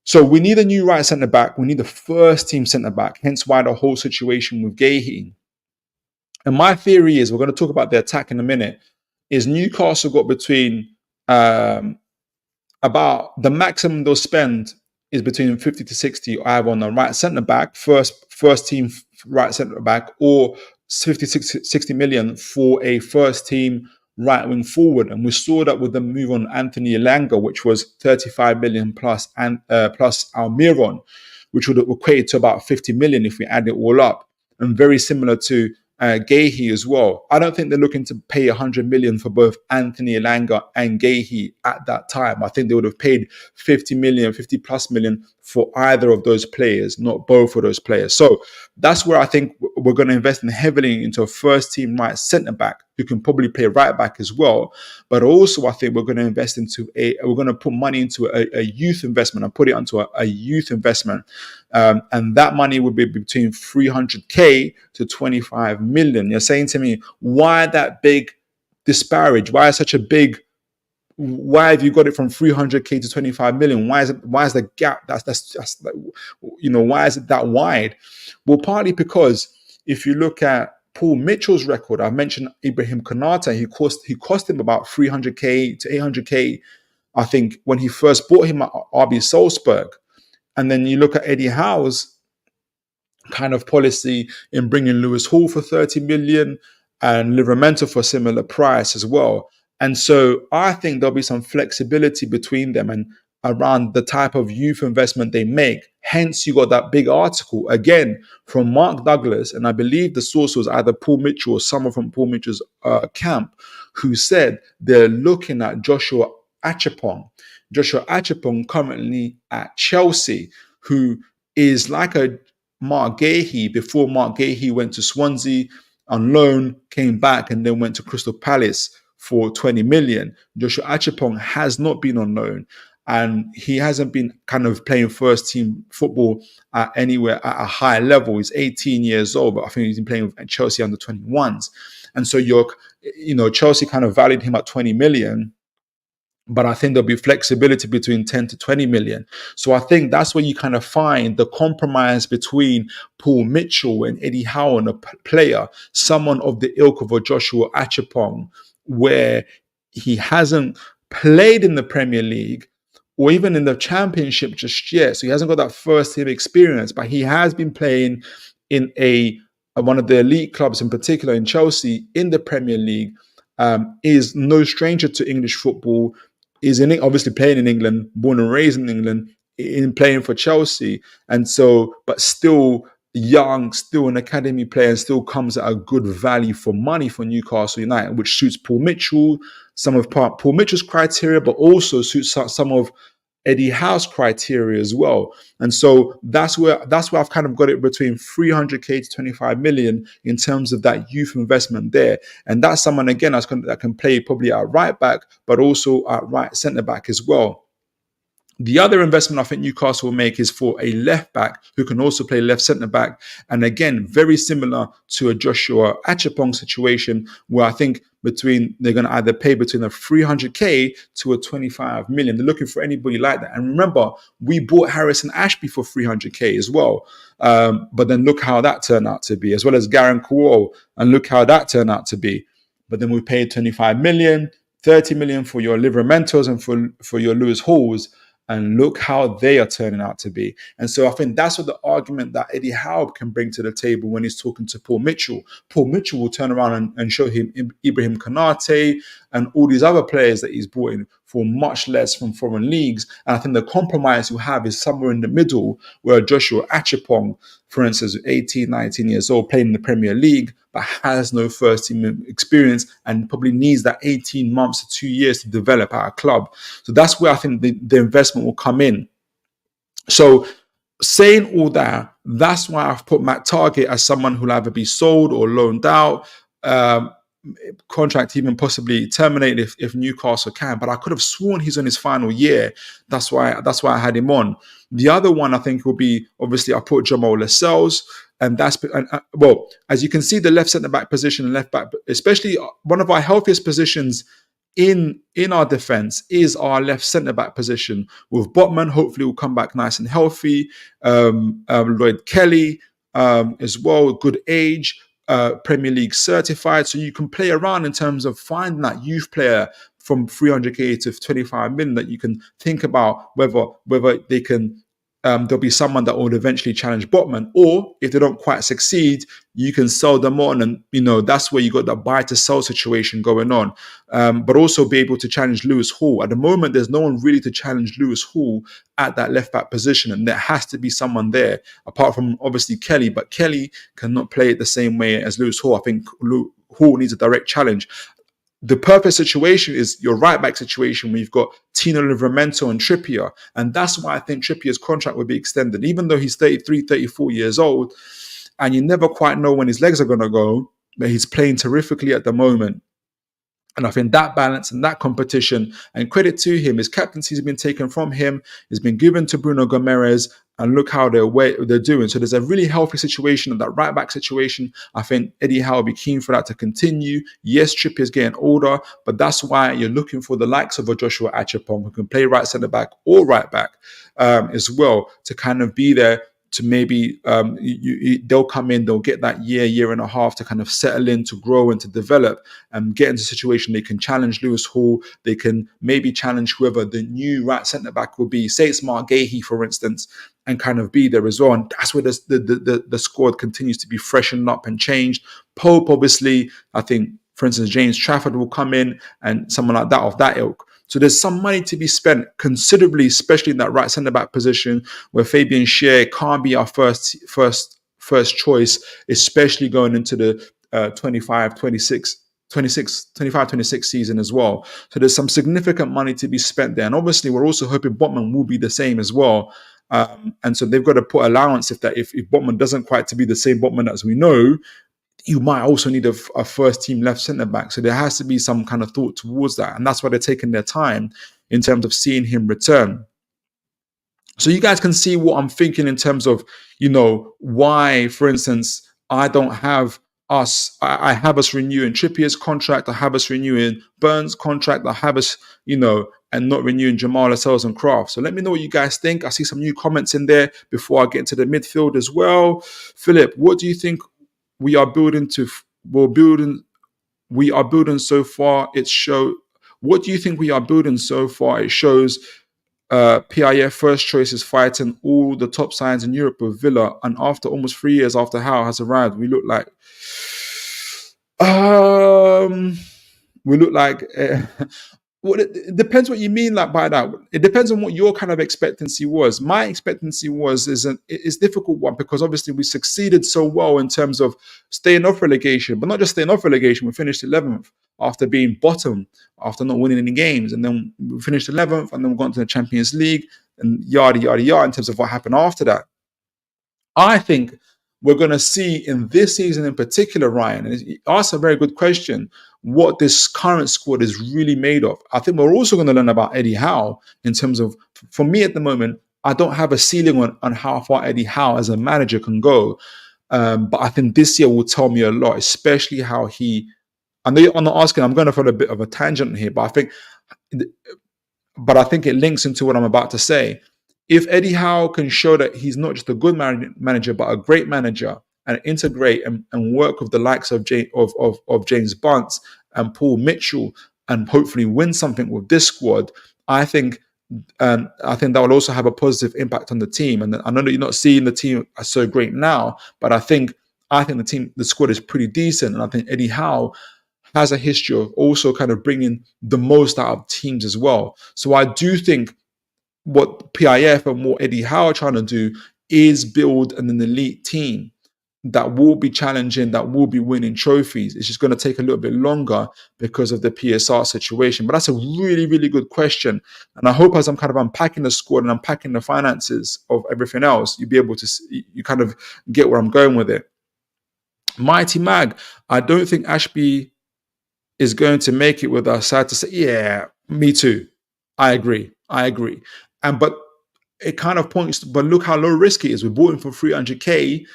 So we need a new right centre back. We need the first team centre back. Hence why the whole situation with Gahey. And my theory is, we're going to talk about the attack in a minute, is Newcastle got between about the maximum they'll spend is between 50 to 60 either on the right centre back, first team right centre back, or 50 60 million for a first team right wing forward. And we saw that with the move on Anthony Elanga, which was 35 million plus, and plus Almiron, which would equate to about 50 million if we add it all up. And very similar to Gahey as well. I don't think they're looking to pay 100 million for both Anthony Elanga and Gahey at that time. I think they would have paid 50 plus million for either of those players, not both of those players. So that's where I think we're going to invest in heavily into a first team right centre back who can probably play right back as well. But also I think we're going to invest into we're going to put money into a youth investment and put it onto a youth investment. And that money would be between 300k to 25 million. You're saying to me, why that big disparage? Why such a big? Why have you got it from 300k to 25 million? Why is the gap? That's why is it that wide? Well, partly because if you look at Paul Mitchell's record, I mentioned Ibrahim Konate. He cost him about 300k to 800k, I think, when he first bought him at RB Salzburg. And then you look at Eddie Howe's kind of policy in bringing Lewis Hall for 30 million and Livramento for a similar price as well. And so I think there'll be some flexibility between them and around the type of youth investment they make. Hence, you got that big article, again, from Mark Douglas, and I believe the source was either Paul Mitchell or someone from Paul Mitchell's camp, who said they're looking at Joshua Achepong. Joshua Achepong currently at Chelsea, who is like a Mark Gahey before Mark Gahey went to Swansea on loan, came back, and then went to Crystal Palace for 20 million. Joshua Achepong has not been on loan, and he hasn't been kind of playing first team football anywhere at a high level. He's 18 years old, but I think he's been playing at Chelsea under 21s. And so Chelsea kind of valued him at 20 million. But I think there'll be flexibility between 10 to 20 million. So I think that's where you kind of find the compromise between Paul Mitchell and Eddie Howe and a player, someone of the ilk of a Joshua Achepong, where he hasn't played in the Premier League or even in the Championship just yet. So he hasn't got that first team experience, but he has been playing in one of the elite clubs, in particular in Chelsea, in the Premier League, is no stranger to English football, is obviously playing in England, born and raised in England, in playing for Chelsea, and so, but still young, still an academy player, and still comes at a good value for money for Newcastle United, which suits Paul Mitchell, some of Paul Mitchell's criteria, but also suits some of Eddie Howe's criteria as well. And so that's where I've kind of got it between 300k to 25 million in terms of that youth investment there. And that's someone, again, that can play probably at right back, but also at right centre back as well. The other investment I think Newcastle will make is for a left back who can also play left centre back. And again, very similar to a Joshua Achepong situation, where I think they're going to either pay between a 300k to a 25 million. They're looking for anybody like that. And remember, we bought Harrison Ashby for 300k as well. But then look how that turned out to be, as well as Garen Kuo, and look how that turned out to be. But then we paid 25 million, 30 million for your Livramentos and for your Lewis Halls. And look how they are turning out to be. And so I think that's what the argument that Eddie Howe can bring to the table when he's talking to Paul Mitchell. Paul Mitchell will turn around and show him Ibrahim Konate and all these other players that he's brought in for much less from foreign leagues. And I think the compromise you have is somewhere in the middle, where Joshua Achepong, for instance, 18, 19 years old, playing in the Premier League, but has no first team experience and probably needs that 18 months to 2 years to develop at a club. So that's where I think the investment will come in. So saying all that, that's why I've put Matt Targett as someone who'll either be sold or loaned out, contract even possibly terminated if Newcastle can. But I could have sworn he's on his final year. That's why I had him on. The other one I think will be, obviously, I put Jamal Lascelles. And well, as you can see, the left centre back position and left back, especially one of our healthiest positions in our defence, is our left centre back position. With Botman, hopefully will come back nice and healthy. Lloyd Kelly as well, good age, Premier League certified. So you can play around in terms of finding that youth player from 300k to 25 million that you can think about whether they can. There'll be someone that will eventually challenge Botman, or if they don't quite succeed, you can sell them on, and that's where you got that buy to sell situation going on. But also be able to challenge Lewis Hall. At the moment, there's no one really to challenge Lewis Hall at that left back position, and there has to be someone there apart from obviously Kelly. But Kelly cannot play it the same way as Lewis Hall. I think Hall needs a direct challenge. The perfect situation is your right back situation where you've got Tino Livramento and Trippier. And that's why I think Trippier's contract would be extended, even though he's 33, 34 years old. And you never quite know when his legs are going to go, but he's playing terrifically at the moment. And I think that balance and that competition, and credit to him, his captaincy has been taken from him, has been given to Bruno Gomes, and look how they're doing. So there's a really healthy situation, that right back situation. I think Eddie Howe will be keen for that to continue. Yes, Trippier's getting older, but that's why you're looking for the likes of a Joshua Achepong, who can play right centre back or right back as well, to kind of be there. To maybe they'll come in, they'll get that year and a half to kind of settle in, to grow and to develop, and get into a situation they can challenge Lewis Hall. They can maybe challenge whoever the new right centre back will be. Say it's Mark Gahey, for instance, and kind of be there as well. And that's where the squad continues to be freshened up and changed. Pope, obviously, I think, for instance, James Trafford will come in, and someone like that of that ilk. So there's some money to be spent considerably, especially in that right centre-back position, where Fabian Schär can't be our first choice, especially going into the 25-26 season as well. So there's some significant money to be spent there. And obviously, we're also hoping Botman will be the same as well. And so they've got to put allowance if Botman doesn't quite to be the same Botman as we know, you might also need a first team left centre back. So there has to be some kind of thought towards that. And that's why they're taking their time in terms of seeing him return. So you guys can see what I'm thinking in terms of, why, for instance, I don't have I have us renewing Trippier's contract, I have us renewing Burns' contract, I have us, and not renewing Jamal Lascelles and Kraft. So let me know what you guys think. I see some new comments in there before I get into the midfield as well. Philip, what do you think we are building so far? What do you think we are building so far? It shows PIF first choice is fighting all the top sides in Europe with Villa, and after almost 3 years after Howe has arrived, we look like well, it depends what you mean by that. It depends on what your kind of expectancy was. My expectancy is difficult one, because obviously we succeeded so well in terms of staying off relegation, but not just staying off relegation. We finished 11th after being bottom, after not winning any games, and then we finished 11th, and then we got into the Champions League, and yada yada yada in terms of what happened after that. I think we're going to see in this season in particular, Ryan, and you asked a very good question, what this current squad is really made of. I think we're also going to learn about Eddie Howe in terms of, for me at the moment, I don't have a ceiling on how far Eddie Howe as a manager can go. But I think this year will tell me a lot, especially how I know I'm not asking, I'm going to follow a bit of a tangent here, but I think it links into what I'm about to say. If Eddie Howe can show that he's not just a good manager, but a great manager, and integrate and work with the likes of James Bunce and Paul Mitchell, and hopefully win something with this squad, I think that will also have a positive impact on the team. And I know that you're not seeing the team as so great now, but I think the squad is pretty decent, and I think Eddie Howe has a history of also kind of bringing the most out of teams as well. So I do think what PIF and what Eddie Howe are trying to do is build an elite team that will be challenging, that will be winning trophies. It's just going to take a little bit longer because of the PSR situation. But that's a really, really good question. And I hope as I'm kind of unpacking the squad and unpacking the finances of everything else, you'll be able to you kind of get where I'm going with it. Mighty Mag, I don't think Ashby is going to make it with us. Sad to say, yeah, me too. I agree. But it kind of points, but look how low risk it is. We bought him for 300k.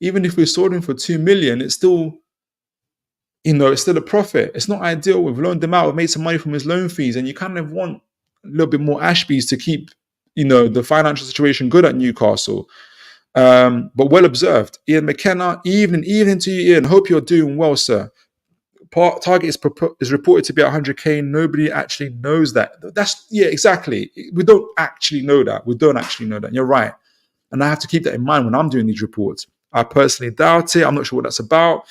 Even if we sold him for 2 million, it's still, it's still a profit. It's not ideal. We've loaned him out. We've made some money from his loan fees, and you kind of want a little bit more Ashbys to keep, the financial situation good at Newcastle. But well observed. Ian McKenna, evening to you, Ian. Hope you're doing well, sir. Target is reported to be at 100k. Nobody actually knows that. Exactly. We don't actually know that. You're right. And I have to keep that in mind when I'm doing these reports. I personally doubt it. I'm not sure what that's about.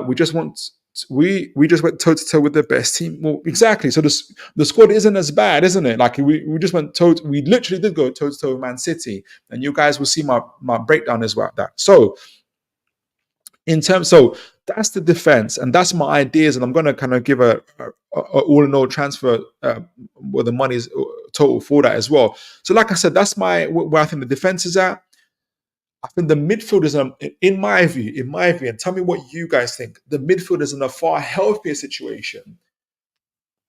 We just went toe to toe with the best team. Well, exactly. So the squad isn't as bad, isn't it? Like we just we literally did go toe to toe with Man City, and you guys will see my breakdown as well. That so that's the defense, and that's my ideas, and I'm going to kind of give a all in all transfer where the money is total for that as well. So like I said, that's where I think the defense is at. I think the midfield is, in my view, and tell me what you guys think, the midfield is in a far healthier situation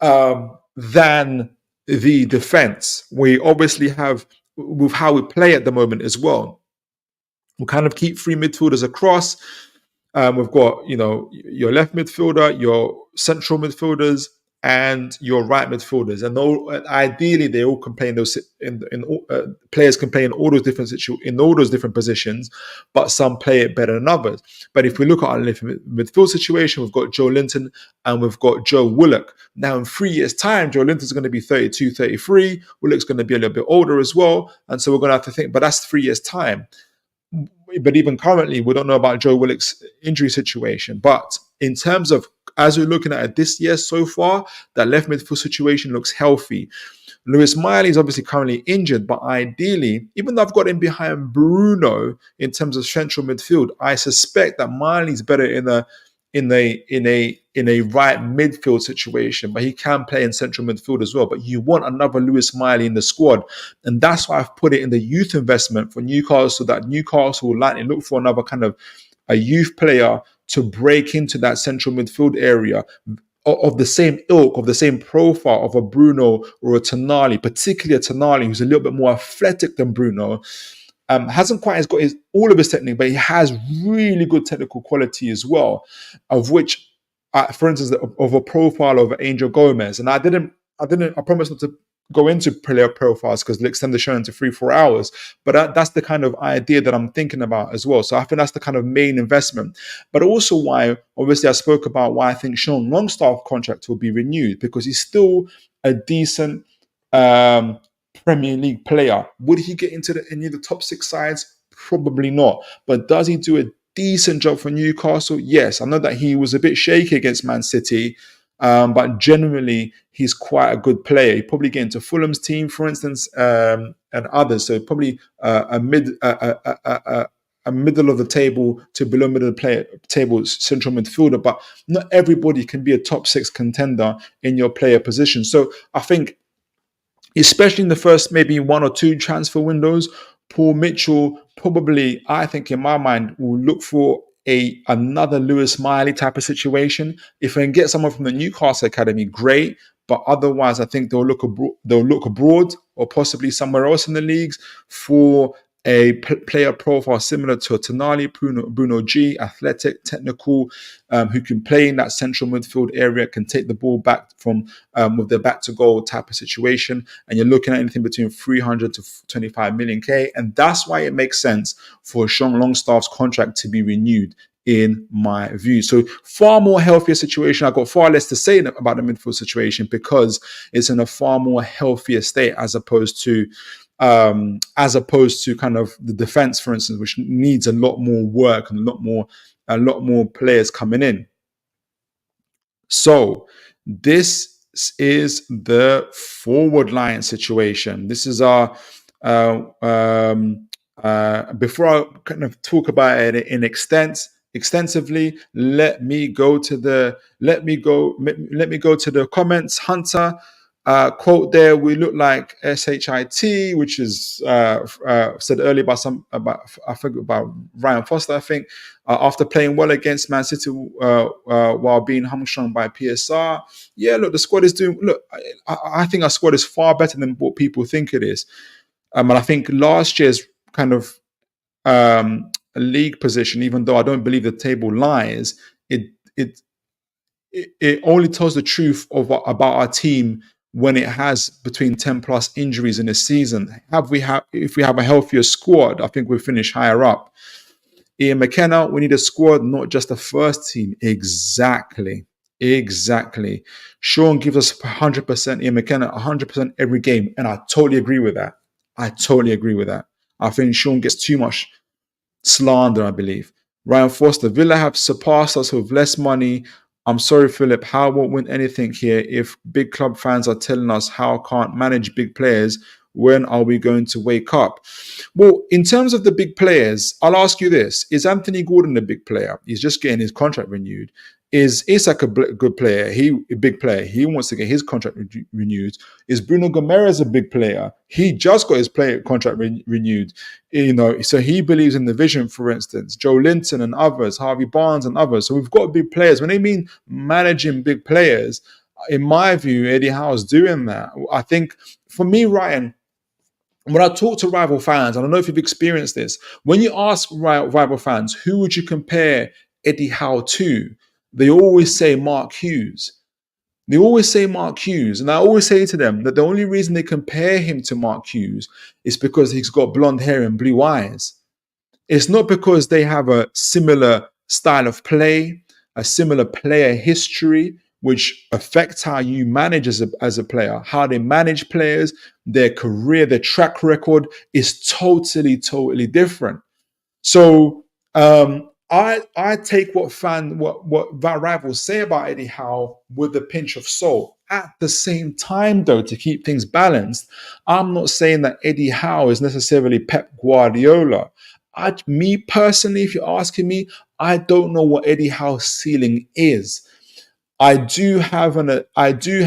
than the defense. We obviously have, with how we play at the moment as well, we kind of keep 3 midfielders across. We've got, your left midfielder, your central midfielders, and your right midfielders, and ideally they all can play in those. Players can play in all those different positions, but some play it better than others. But if we look at our midfield situation, we've got Joe Linton and we've got Joe Willock. Now, in 3 years' time, Joe Linton's going to be 32, 33. Willock's going to be a little bit older as well, and so we're going to have to think. But that's 3 years' time. But even currently, we don't know about Joe Willock's injury situation. But in terms of, as we're looking at it this year so far, that left midfield situation looks healthy. Lewis Miley is obviously currently injured, but ideally, even though I've got him behind Bruno in terms of central midfield, I suspect that Miley's better in in a right midfield situation, but he can play in central midfield as well. But you want another Lewis Miley in the squad, and that's why I've put it in the youth investment for Newcastle, so that Newcastle will likely look for another kind of a youth player to break into that central midfield area of the same ilk, of the same profile of a Bruno or a Tonali, particularly a Tonali who's a little bit more athletic than Bruno. Hasn't quite got all of his technique, but he has really good technical quality as well, of which, for instance, of a profile of Angel Gomez. And I promised not to go into player profiles because they'll extend the show into 3-4 hours. But that's the kind of idea that I'm thinking about as well. So I think that's the kind of main investment. But also why, obviously, I spoke about why I think Sean Longstaff's contract will be renewed, because he's still a decent Premier League player. Would he get into any of the top 6 sides? Probably not. But does he do a decent job for Newcastle? Yes. I know that he was a bit shaky against Man City, but generally he's quite a good player. He probably get into Fulham's team, for instance, and others. So probably a middle of the table to below middle of the table central midfielder. But not everybody can be a top 6 contender in your player position. So I think, especially in the first maybe 1 or 2 transfer windows, Paul Mitchell probably, I think in my mind, will look for another Lewis Miley type of situation. If I can get someone from the Newcastle Academy, great. But otherwise, I think they'll look abroad or possibly somewhere else in the leagues for a player profile similar to a Tonali, Bruno G, athletic, technical, who can play in that central midfield area, can take the ball back from with their back to goal type of situation. And you're looking at anything between 300 to 25 million K. And that's why it makes sense for Sean Longstaff's contract to be renewed, in my view. So far more healthier situation. I've got far less to say about the midfield situation because it's in a far more healthier state as opposed to kind of the defense, for instance, which needs a lot more work and a lot more players coming in. So this is the forward line situation. This is our before I kind of talk about it in extensively, let me go to the comments. Hunter quote there, we look like SHIT, which is said earlier by about Ryan Foster, I think, after playing well against Man City while being hamstrung by PSR. Yeah, look, the squad is doing. Look, I think our squad is far better than what people think it is. And I think last year's kind of league position, even though I don't believe the table lies, it only tells the truth about our team when it has between 10 plus injuries in a season. If we have a healthier squad, I think we'll finish higher up. Ian McKenna, we need a squad, not just a first team. Exactly. Sean gives us 100%, Ian McKenna, 100% every game. And I totally agree with that. I think Sean gets too much slander, I believe. Ryan Foster, Villa have surpassed us with less money. I'm sorry, Philip, Howe won't win anything here if big club fans are telling us Howe can't manage big players. When are we going to wake up? Well, in terms of the big players, I'll ask you this. Is Anthony Gordon a big player? He's just getting his contract renewed. Is Isak a good player? A big player. He wants to get his contract renewed. Is Bruno Gomes a big player? He just got his contract renewed. So he believes in the vision, for instance. Joe Linton and others, Harvey Barnes and others. So we've got big players. When they mean managing big players, in my view, Eddie Howe's doing that. I think, for me, Ryan, when I talk to rival fans, I don't know if you've experienced this, when you ask rival fans, who would you compare Eddie Howe to? They always say Mark Hughes. And I always say to them that the only reason they compare him to Mark Hughes is because he's got blonde hair and blue eyes. It's not because they have a similar style of play, a similar player history, which affects how you manage as a player, how they manage players, their career, their track record is totally different. So I take what rivals say about Eddie Howe with a pinch of salt. At the same time, though, to keep things balanced, I'm not saying that Eddie Howe is necessarily Pep Guardiola. Me personally, if you're asking me, I don't know what Eddie Howe's ceiling is. I do have a I do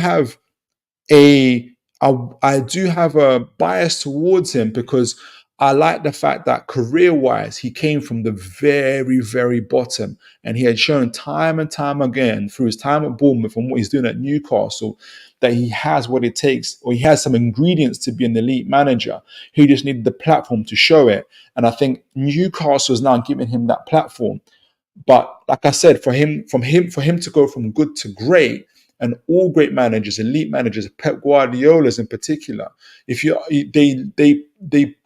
have a bias towards him because I like the fact that career-wise he came from the very, very bottom, and he had shown time and time again through his time at Bournemouth and what he's doing at Newcastle that he has what it takes, or he has some ingredients to be an elite manager. He just needed the platform to show it, and I think Newcastle is now giving him that platform. But like I said, for him to go from good to great, and all great managers, elite managers, Pep Guardiola's in particular, if you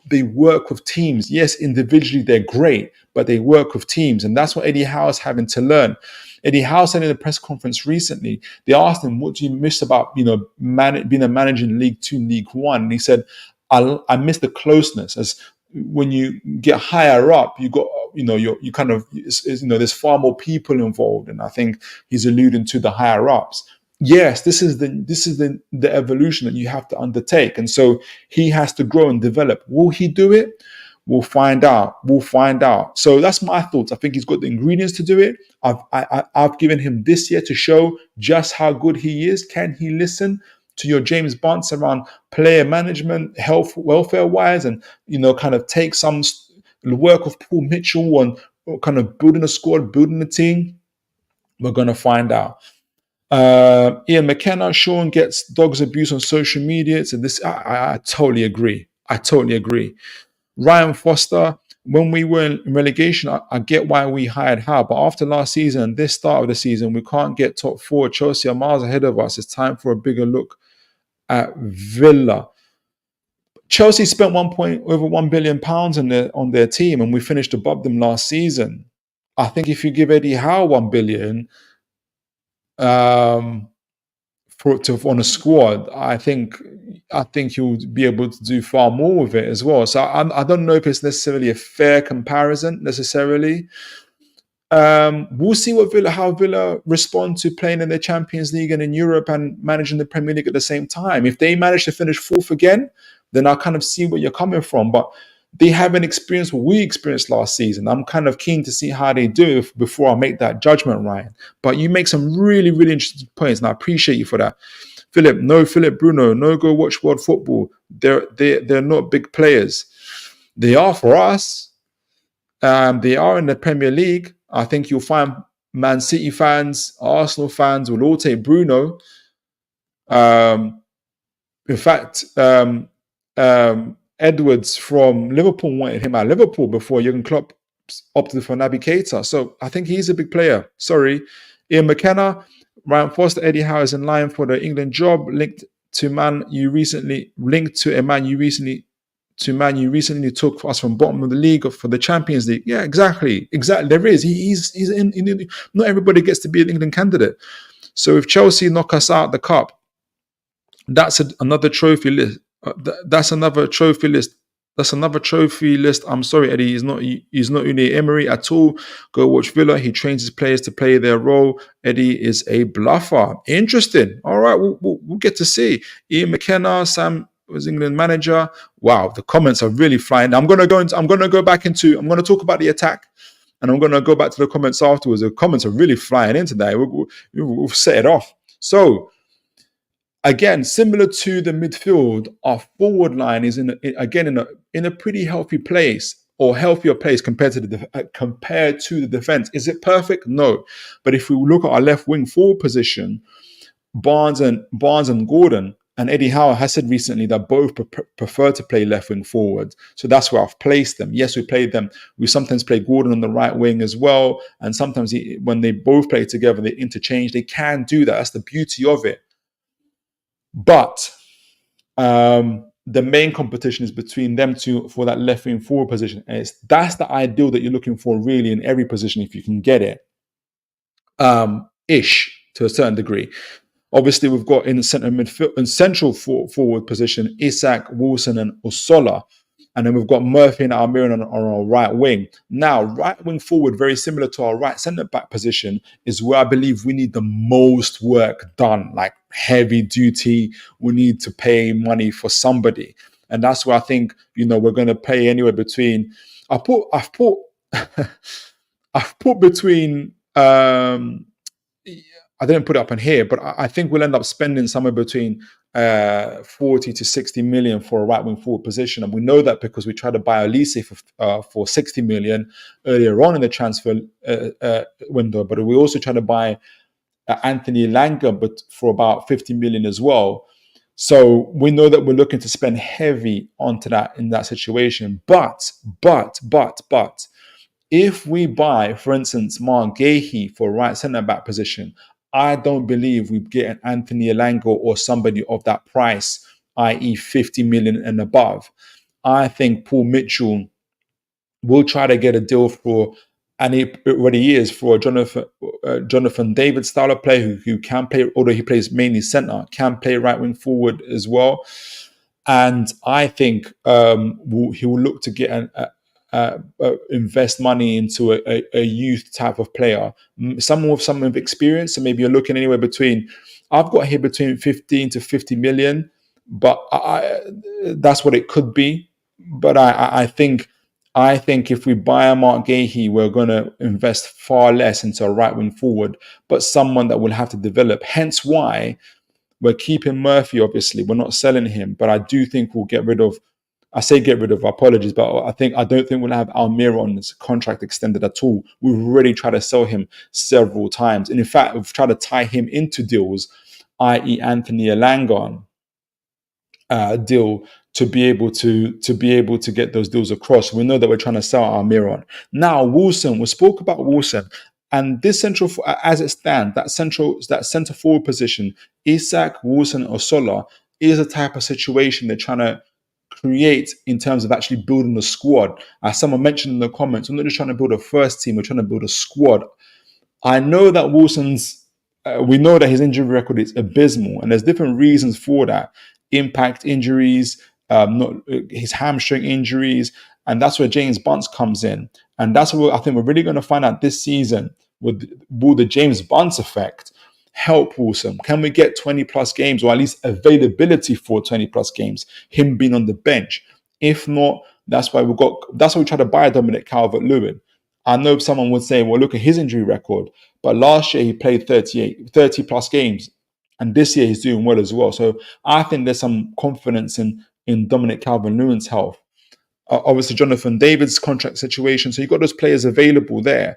they work with teams. Yes, individually they're great, but they work with teams, and that's what Eddie Howe's having to learn. Eddie Howe said in a press conference recently, they asked him, "What do you miss about being a manager in League Two, League One?" And he said, "I miss the closeness. As when you get higher up, you got you kind of there's far more people involved." And I think he's alluding to the higher ups. Yes, this is the evolution that you have to undertake, and so he has to grow and develop. Will he do it? We'll find out. We'll find out. So that's my thoughts. I think he's got the ingredients to do it. I've given him this year to show just how good he is. Can he listen to your James Bunce around player management, health, welfare wise, and kind of take some work of Paul Mitchell on kind of building a squad, building a team? We're gonna find out. Ian McKenna, Sean gets dogs abuse on social media. So this, I totally agree. I totally agree. Ryan Foster, when we were in relegation, I get why we hired Howe, but after last season and this start of the season, we can't get top four. Chelsea are miles ahead of us. It's time for a bigger look at Villa. Chelsea spent over £1 billion on their team, and we finished above them last season. I think if you give Eddie Howe $1 billion, on a squad, I think he'll be able to do far more with it as well. So I don't know if it's necessarily a fair comparison necessarily. We'll see how Villa respond to playing in the Champions League and in Europe and managing the Premier League at the same time. If they manage to finish fourth again, then I'll kind of see where you're coming from. But they haven't experienced what we experienced last season. I'm kind of keen to see how they do before I make that judgment, Ryan. But you make some really, really interesting points, and I appreciate you for that. Philip Bruno, no go watch world football. They're not big players. They are for us. They are in the Premier League. I think you'll find Man City fans, Arsenal fans will all take Bruno. In fact, Edwards from Liverpool wanted him at Liverpool before Jurgen Klopp opted for Naby Keita. So I think he's a big player. Sorry. Ian McKenna, Ryan Foster, Eddie Howe is in line for the England job, linked to a man you recently took us from bottom of the league for the Champions League. Yeah, exactly. There is. He's in. Not everybody gets to be an England candidate. So if Chelsea knock us out the cup, that's another trophy list. That's another trophy list. I'm sorry, Eddie. He's not Unai Emery at all. Go watch Villa. He trains his players to play their role. Eddie is a bluffer. Interesting. All right, we'll get to see. Ian McKenna, Sam was England manager. Wow, the comments are really flying. I'm going to talk about the attack, and I'm going to go back to the comments afterwards. The comments are really flying in today. We'll set it off. So, again, similar to the midfield, our forward line is in a pretty healthy place, or healthier place compared to the defense. Is it perfect? No, but if we look at our left wing forward position, Barnes and Gordon, and Eddie Howe has said recently that both prefer to play left wing forward. So that's where I've placed them. Yes, we played them. We sometimes play Gordon on the right wing as well, and sometimes when they both play together, they interchange. They can do that. That's the beauty of it. But the main competition is between them two for that left wing forward position. And that's the ideal that you're looking for really in every position if you can get it. Ish to a certain degree. Obviously, we've got in the centre midfield and central forward position Isak, Wilson, and Osola. And then we've got Murphy and Almiron on our right wing. Now, right wing forward, very similar to our right centre-back position, is where I believe we need the most work done, like heavy duty. We need to pay money for somebody. And that's where I think, we're going to pay anywhere between... I've put I've put between. I didn't put it up in here, but I think we'll end up spending somewhere between 40 to 60 million for a right wing forward position, and we know that because we tried to buy Elise for 60 million earlier on in the transfer window, but we also tried to buy Anthony Elanga, but for about 50 million as well. So we know that we're looking to spend heavy onto that in that situation. But if we buy, for instance, Mark Gahey for right centre back position, I don't believe we get an Anthony Elanga or somebody of that price, i.e., 50 million and above. I think Paul Mitchell will try to get a deal for, and he already is, for Jonathan David style of play who can play, although he plays mainly centre, can play right wing forward as well. And I think he will look to get invest money into a youth type of player, someone with some experience. So maybe you're looking anywhere between, I've got here between 15 to 50 million, but that's what it could be. But I think if we buy a Mark Gahey, we're going to invest far less into a right wing forward, but someone that will have to develop. Hence why we're keeping Murphy, obviously. We're not selling him, but I do think we'll get rid of, apologies, but I don't think we'll have Almiron's contract extended at all. We've already tried to sell him several times. And in fact, we've tried to tie him into deals, i.e. Anthony Elanga deal, to be able to get those deals across. We know that we're trying to sell Almiron. Now, Wilson, we spoke about Wilson. And this central, as it stands, that centre forward position, Isak, Wilson, or Sola, is a type of situation they're trying to create in terms of actually building a squad. As someone mentioned in the comments, we're not just trying to build a first team, we're trying to build a squad. I know that we know that his injury record is abysmal, and there's different reasons for that. Impact injuries, his hamstring injuries, and that's where James Bunce comes in. And that's what I think we're really going to find out this season. Will the James Bunce effect help Wilson? Can we get 20 plus games, or at least availability for 20 plus games, him being on the bench? If not, that's why we try to buy Dominic Calvert-Lewin. I know someone would say, well, look at his injury record, but last year he played 30 plus games, and this year he's doing well as well. So I think there's some confidence in Dominic Calvert-Lewin's health. Obviously, Jonathan David's contract situation. So you've got those players available there.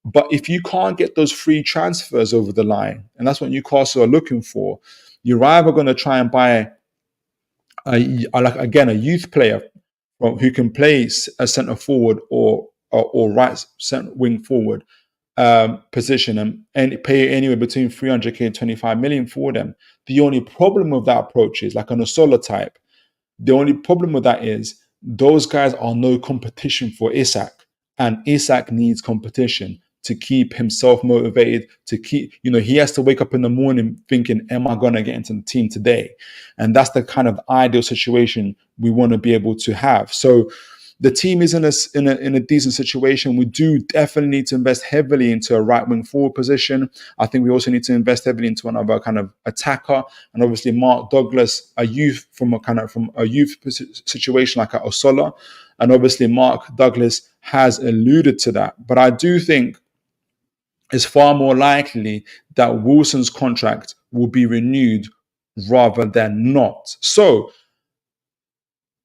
But if you can't get those free transfers over the line, and that's what Newcastle are looking for, you're either going to try and buy a youth player who can play a centre forward or right centre wing forward position and pay anywhere between 300k and 25 million for them. The only problem with that approach is, like on a Solar type, the only problem with that is those guys are no competition for Isak, and Isak needs competition to keep himself motivated, to keep, he has to wake up in the morning thinking, am I going to get into the team today? And that's the kind of ideal situation we want to be able to have. So the team is in a decent situation. We do definitely need to invest heavily into a right wing forward position. I think we also need to invest heavily into another kind of attacker, and obviously Mark Douglas, a youth from a youth situation like at Osola, and obviously Mark Douglas has alluded to that. But I do think it's far more likely that Wilson's contract will be renewed rather than not. So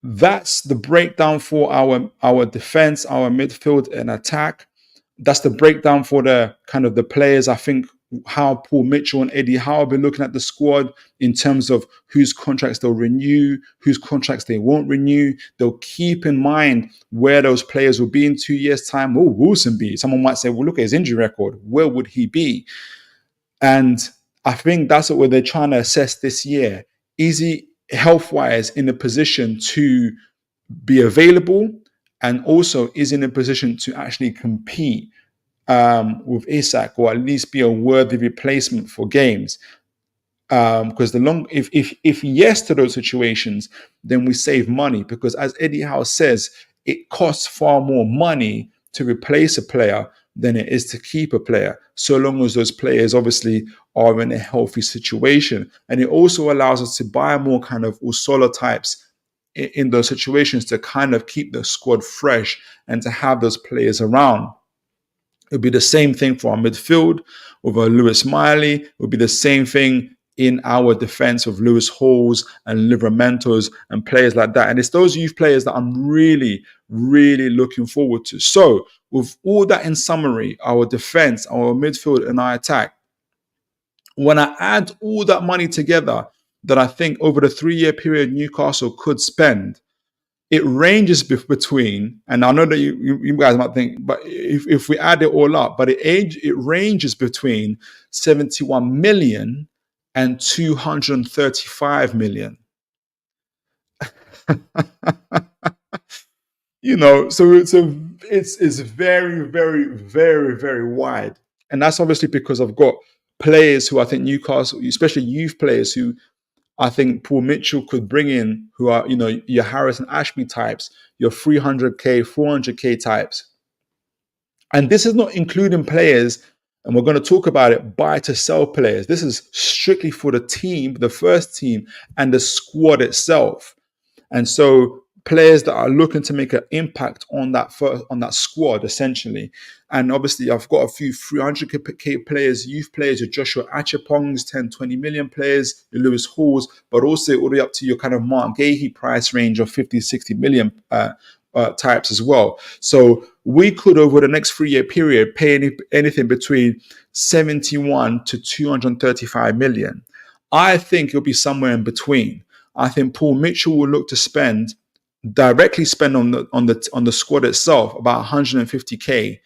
that's the breakdown for our defense, our midfield and attack. That's the breakdown for the kind of the players. I think how Paul Mitchell and Eddie Howe have been looking at the squad in terms of whose contracts they'll renew, whose contracts they won't renew. They'll keep in mind where those players will be in 2 years' time. Where will Wilson be? Someone might say, well, look at his injury record. Where would he be? And I think that's what they're trying to assess this year. Is he health-wise in a position to be available, and also is in a position to actually compete with Isak, or at least be a worthy replacement for games? Because if yes to those situations, then we save money, because as Eddie Howe says, it costs far more money to replace a player than it is to keep a player, so long as those players obviously are in a healthy situation. And it also allows us to buy more kind of Usola types in those situations to kind of keep the squad fresh and to have those players around. It would be the same thing for our midfield with Lewis Miley. It would be the same thing in our defense of Lewis Halls and Livramentos and players like that. And it's those youth players that I'm really, really looking forward to. So with all that in summary, our defense, our midfield and our attack, when I add all that money together that I think over the 3-year period Newcastle could spend, it ranges between, and I know that you guys might think, but if we add it all up, but it ranges between 71 million and 235 million. So it's very, very, very, very wide. And that's obviously because I've got players who I think Newcastle, especially youth players who I think Paul Mitchell could bring in, who are, your Harrison Ashby types, your 300K, 400K types. And this is not including players, and we're going to talk about it, buy to sell players. This is strictly for the team, the first team, and the squad itself. And so players that are looking to make an impact on that squad, essentially. And obviously, I've got a few 300K players, youth players, your Joshua Achepongs, 10, 20 million players, your Lewis Halls, but also all the way up to your kind of Mark Gahey price range of 50, 60 million types as well. So we could, over the next 3-year period, pay anything between 71 to 235 million. I think it'll be somewhere in between. I think Paul Mitchell will look to directly spend on the squad itself about 150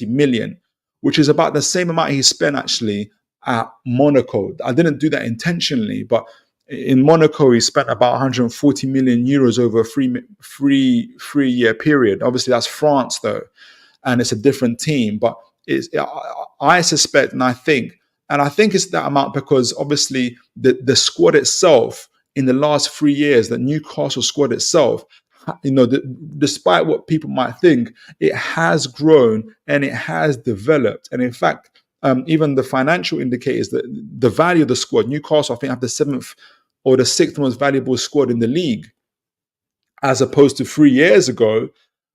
million, which is about the same amount he spent actually at Monaco. I didn't do that intentionally, but in Monaco he spent about 140 million euros over a 3-year period. Obviously that's France though, and it's a different team, but I suspect and I think it's that amount because obviously the squad itself in the last 3 years, the Newcastle squad itself, despite what people might think, it has grown and it has developed. And in fact, even the financial indicators, that the value of the squad, Newcastle, I think, have the 7th or the 6th most valuable squad in the league, as opposed to 3 years ago,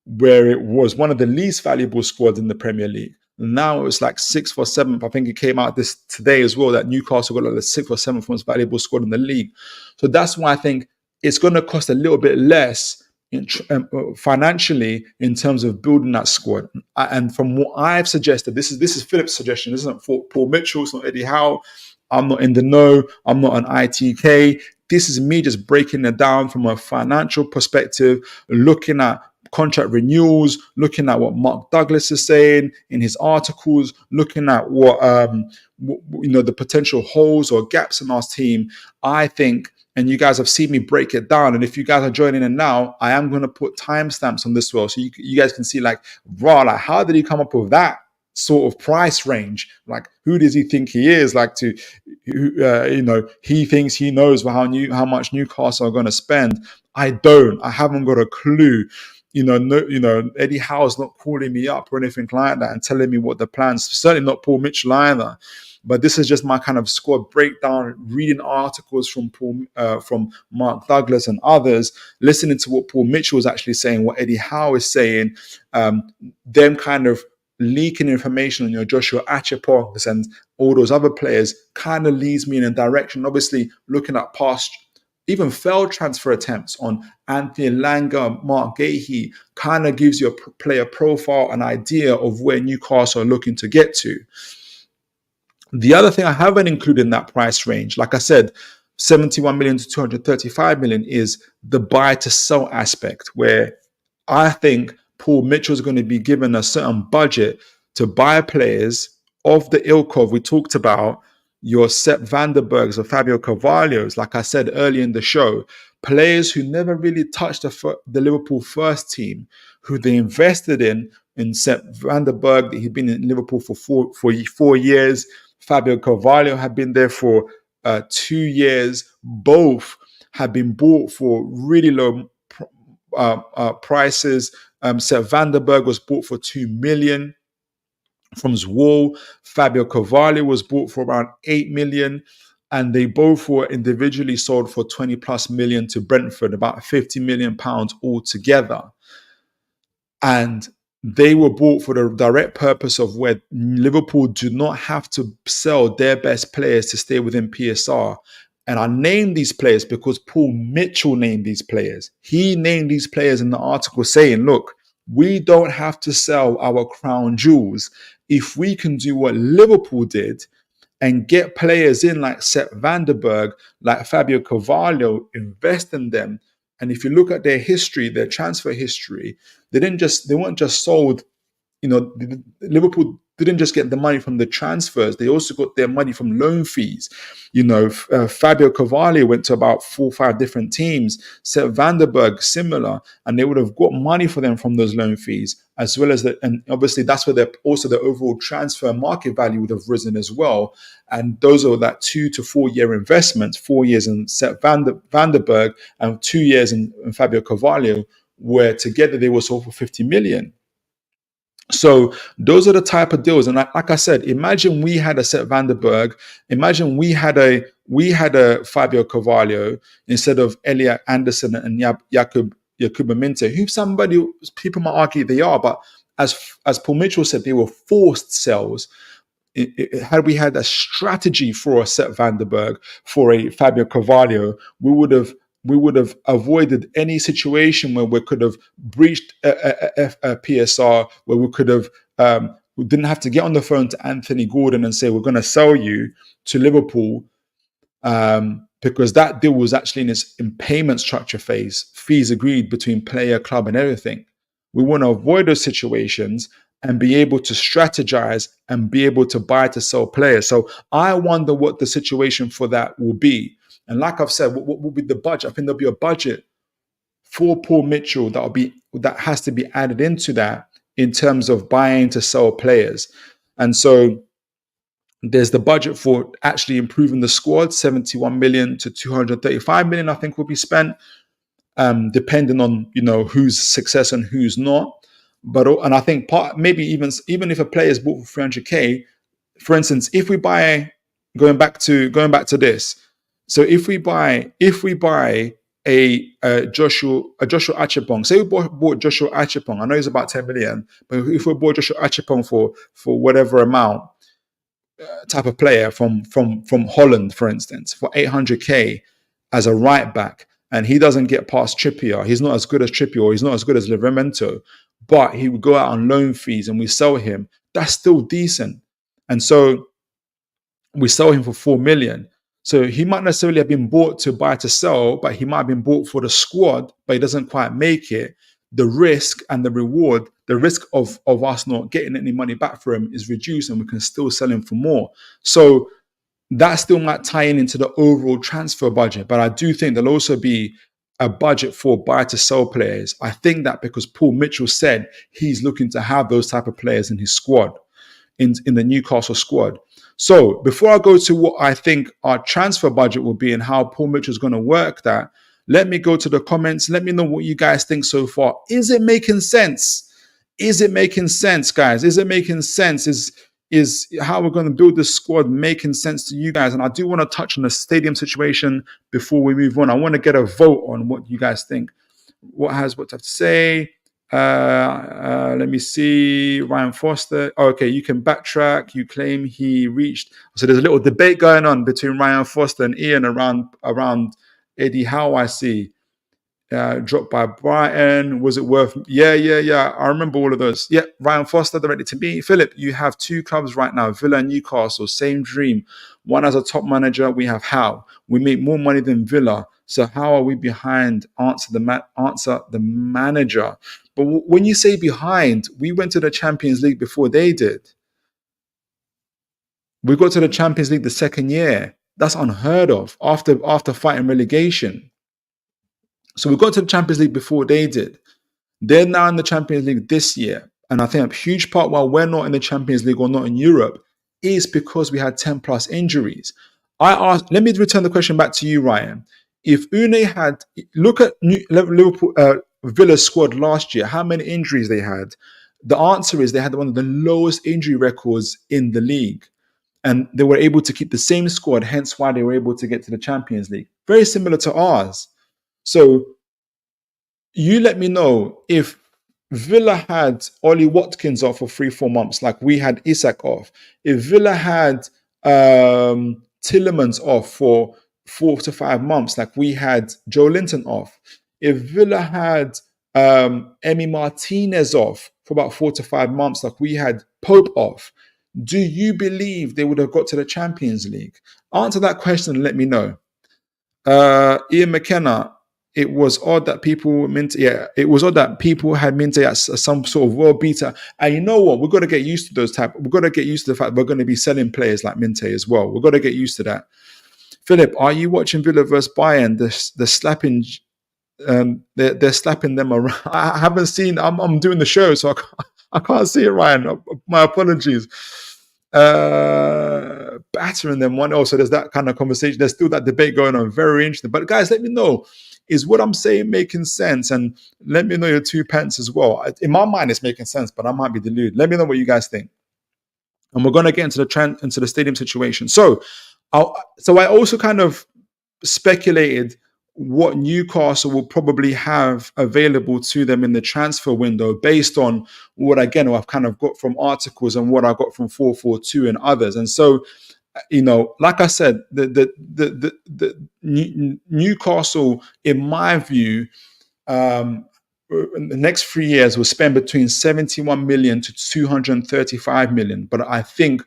where it was one of the least valuable squads in the Premier League. Now it's like 6th or 7th. I think it came out this today as well that Newcastle got like the 6th or 7th most valuable squad in the league. So that's why I think it's going to cost a little bit less financially in terms of building that squad. And from what I've suggested, this is Philip's suggestion. This isn't for Paul Mitchell. It's not Eddie Howe. I'm not in the know. I'm not an ITK. This is me just breaking it down from a financial perspective, looking at contract renewals, looking at what Mark Douglas is saying in his articles, looking at what the potential holes or gaps in our team. I think, and you guys have seen me break it down, and if you guys are joining in now, I am going to put timestamps on this well, so you guys can see how did he come up with that sort of price range? Like, who does he think he is? He thinks he knows how much Newcastle are going to spend. I don't. I haven't got a clue. Eddie Howe's not calling me up or anything like that and telling me what the plans. Certainly not Paul Mitchell either. But this is just my kind of squad breakdown, reading articles from Mark Douglas and others, listening to what Paul Mitchell is actually saying, what Eddie Howe is saying, them kind of leaking information on your Joshua Achepongs and all those other players kind of leads me in a direction. Obviously, looking at past, even failed transfer attempts on Anthony Langer, Mark Gahey, kind of gives you a player profile, an idea of where Newcastle are looking to get to. The other thing I haven't included in that price range, like I said, 71 million to 235 million, is the buy to sell aspect, where I think Paul Mitchell is going to be given a certain budget to buy players of the ilk of, we talked about, your Sepp Vandenbergs or Fabio Carvalhos, like I said earlier in the show, players who never really touched the Liverpool first team, who they invested in Sepp Vandenberg, he'd been in Liverpool for 4 years. Fabio Carvalho had been there for 2 years. Both had been bought for really low prices. Sepp Vandenberg was bought for 2 million from Zwol. Fabio Carvalho was bought for around 8 million. And they both were individually sold for 20 plus million to Brentford, about 50 million pounds altogether. And they were bought for the direct purpose of where Liverpool do not have to sell their best players to stay within PSR. And I named these players because Paul Mitchell named these players. He named these players in the article saying, look, we don't have to sell our crown jewels. If we can do what Liverpool did and get players in like Sepp Vandenberg, like Fabio Carvalho, invest in them. And if you look at their history, their transfer history, they weren't just sold. Liverpool didn't just get the money from the transfers; they also got their money from loan fees. Fabio Carvalho went to about 4 or 5 different teams. Sepp Vandenberg, similar, and they would have got money for them from those loan fees, as well as and obviously that's where also the overall transfer market value would have risen as well. And those are that 2 to 4 year investments, 4 years in Sepp Vandenberg and 2 years in Fabio Carvalho, where together they were sold for 50 million. So those are the type of deals. And like I said, imagine we had a Sepp Vandenberg, imagine we had a Fabio Carvalho instead of Elliot Anderson and Jakub Minte, who people might argue they are, but as Paul Mitchell said, they were forced sells. Had we had a strategy for a Sepp Vandenberg, for a Fabio Carvalho, we would have avoided any situation where we could have breached a PSR, where we didn't have to get on the phone to Anthony Gordon and say, we're going to sell you to Liverpool, because that deal was actually in payment structure phase, fees agreed between player, club, and everything. We want to avoid those situations and be able to strategize and be able to buy to sell players. So I wonder what the situation for that will be. And like I've said, what will be the budget? I think there'll be a budget for Paul Mitchell that has to be added into that in terms of buying to sell players. And so there's the budget for actually improving the squad, 71 million to 235 million, I think, will be spent, depending on who's success and who's not. And I think maybe even if a player is bought for 300k, for instance, if we buy, going back to this, so if we buy a Joshua Achepong, say we bought Joshua Achepong, I know he's about 10 million, but if we bought Joshua Achepong for whatever amount, type of player from Holland, for instance, for 800k as a right back, and he doesn't get past Trippier, he's not as good as Trippier, or he's not as good as Livramento, but he would go out on loan fees and we sell him, that's still decent. And so we sell him for 4 million. So he might necessarily have been bought to buy to sell, but he might have been bought for the squad, but he doesn't quite make it. The risk and the reward, the risk of us not getting any money back for him is reduced, and we can still sell him for more. So that still might tie into the overall transfer budget. But I do think there'll also be a budget for buy to sell players. I think that because Paul Mitchell said he's looking to have those type of players in his squad, in the Newcastle squad. So before I go to what I think our transfer budget will be and how Paul Mitchell is going to work that, let me go to the comments. Let me know what you guys think so far. Is it making sense? Is it making sense, guys? Is it making sense? Is how we're going to build this squad making sense to you guys? And I do want to touch on the stadium situation before we move on. I want to get a vote on what you guys think. What to have to say? Let me see. Ryan Foster. Okay, you can backtrack. You claim he reached. So there's a little debate going on between Ryan Foster and Ian around Eddie Howe. I see. Dropped by Brighton. Was it worth? Yeah. I remember all of those. Yeah, Ryan Foster directly to me. Philip, you have 2 clubs right now, Villa and Newcastle. Same dream. One as a top manager, we have Howe. We make more money than Villa. So how are we behind? Answer the manager. But when you say behind, we went to the Champions League before they did. We got to the Champions League the second year. That's unheard of after fighting relegation. So we got to the Champions League before they did. They're now in the Champions League this year. And I think a huge part why we're not in the Champions League or not in Europe is because we had 10 plus injuries. Let me return the question back to you, Ryan. If Unai had, look at Liverpool, Villa's squad last year, how many injuries they had? The answer is they had one of the lowest injury records in the league. And they were able to keep the same squad, hence why they were able to get to the Champions League. Very similar to ours. So you let me know if Villa had Ollie Watkins off for 3-4 months, like we had Isak off. If Villa had Tillemans off for 4 to 5 months, like we had Joe Linton off. If Villa had Emi Martinez off for about 4 to 5 months, like we had Pope off, do you believe they would have got to the Champions League? Answer that question and let me know. Ian McKenna, it was odd that people had Minte as some sort of world beater. And you know what? We've got to get used to those type. We've got to get used to the fact we're going to be selling players like Minte as well. We've got to get used to that. Philip, are you watching Villa versus Bayern? The slapping, they're slapping them around. I haven't seen. I'm doing the show, so I can't see it, Ryan. My apologies. Battering them 1-0. So there's that kind of conversation. There's still that debate going on. Very interesting. But guys, let me know, is what I'm saying making sense? And let me know your 2 pence as well. In my mind, it's making sense, but I might be deluded. Let me know what you guys think. And we're going to get into the stadium situation. So I also kind of speculated what Newcastle will probably have available to them in the transfer window based on what I've kind of got from articles and what I got from 442 and others. And so, like I said, the Newcastle, in my view, in the next 3 years will spend between 71 million to 235 million. But I think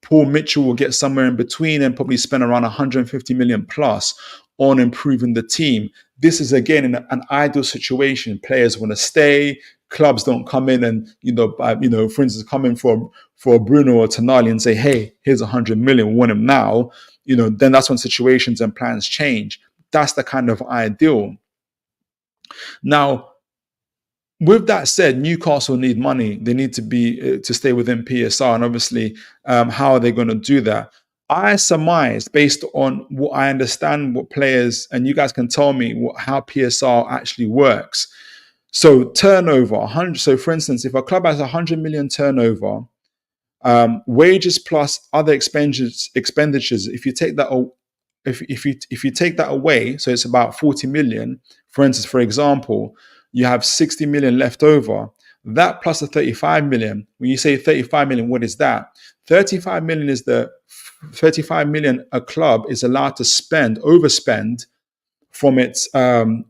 Paul Mitchell will get somewhere in between and probably spend around 150 million plus on improving the team. This is, again, in an ideal situation. Players want to stay. Clubs don't come in and, for instance, come in for Bruno or Tonali and say, hey, here's 100 million, we want him now. Then that's when situations and plans change. That's the kind of ideal. Now, with that said, Newcastle need money. They need to stay within PSR, and obviously, how are they going to do that? I surmise, based on what I understand, what players, and you guys can tell me how PSR actually works. So turnover, 100. So for instance, if a club has 100 million turnover, wages plus other expenditures. If you take that, if you take that away, so it's about 40 million. For instance, for example, you have 60 million left over. That plus the 35 million. When you say 35 million, what is that? 35 million is the 35 million a club is allowed to overspend from its after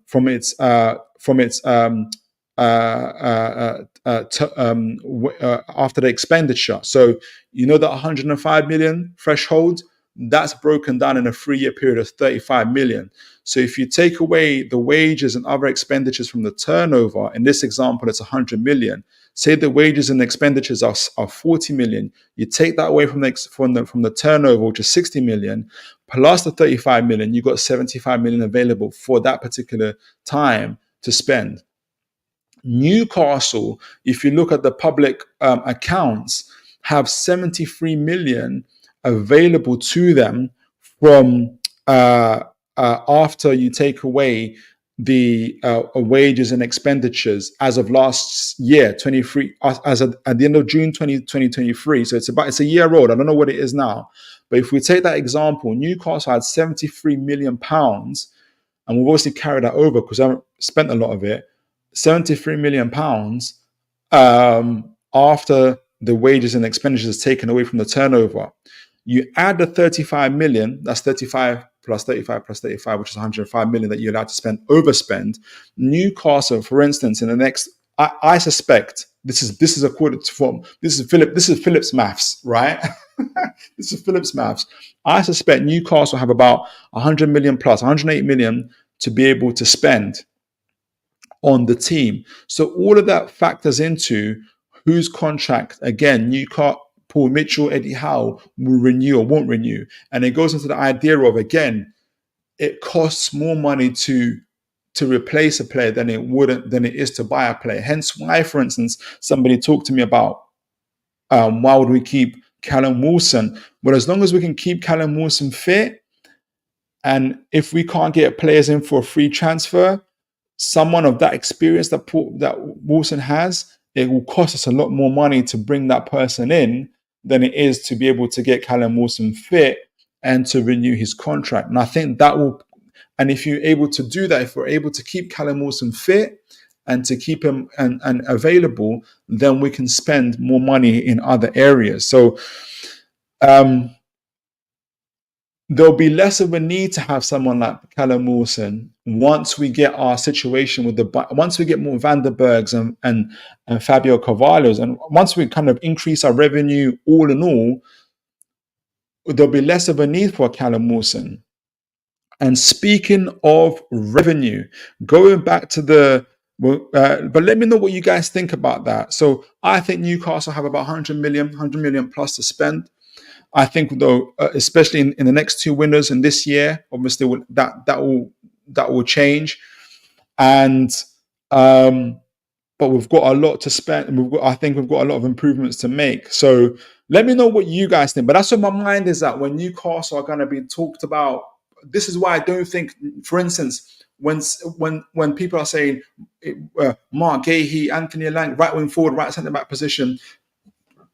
the expenditure. So that 105 million threshold, that's broken down in a 3-year period of 35 million. So if you take away the wages and other expenditures from the turnover, in this example, it's 100 million. Say the wages and expenditures are 40 million. You take that away from the turnover, which is 60 million, plus the 35 million, you got 75 million available for that particular time to spend. Newcastle, if you look at the public accounts, have 73 million available to them from after you take away the wages and expenditures as of last year, 23, at the end of June 2023. So it's a year old. I don't know what it is now. But if we take that example, Newcastle had 73 million pounds, and we've obviously carried that over because I haven't spent a lot of it. 73 million pounds after the wages and expenditures taken away from the turnover. You add the 35 million, that's 35 plus 35 plus 35, which is 105 million that you're allowed to overspend. Newcastle, for instance, in the next, I suspect, this is according to this is Philip's maths, right? This is Philip's maths. I suspect Newcastle have about 100 million plus, 108 million to be able to spend on the team. So all of that factors into whose contract, again, Newcastle, Paul Mitchell, Eddie Howe will renew or won't renew. And it goes into the idea of, again, it costs more money to replace a player than it is to buy a player. Hence why, for instance, somebody talked to me about why would we keep Callum Wilson? Well, as long as we can keep Callum Wilson fit, and if we can't get players in for a free transfer, someone of that experience that Wilson has, it will cost us a lot more money to bring that person in than it is to be able to get Callum Wilson fit and to renew his contract. And I think that will, and if you're able to do that, if we're able to keep Callum Wilson fit and to keep him and available, then we can spend more money in other areas. So there'll be less of a need to have someone like Callum Wilson once we get our situation with once we get more Vanderbergs and Fabio Carvalho's, and once we kind of increase our revenue all in all, there'll be less of a need for Callum Wilson. And speaking of revenue, going back to but let me know what you guys think about that. So I think Newcastle have about 100 million plus to spend. I think though, especially in the next two windows in this year, obviously that will change, and but we've got a lot to spend, and I think we've got a lot of improvements to make. So let me know what you guys think. But that's what my mind is at when Newcastle are going to be talked about. This is why I don't think, for instance, when people are saying Mark Gahey, Anthony Lang, right wing forward, right centre back position,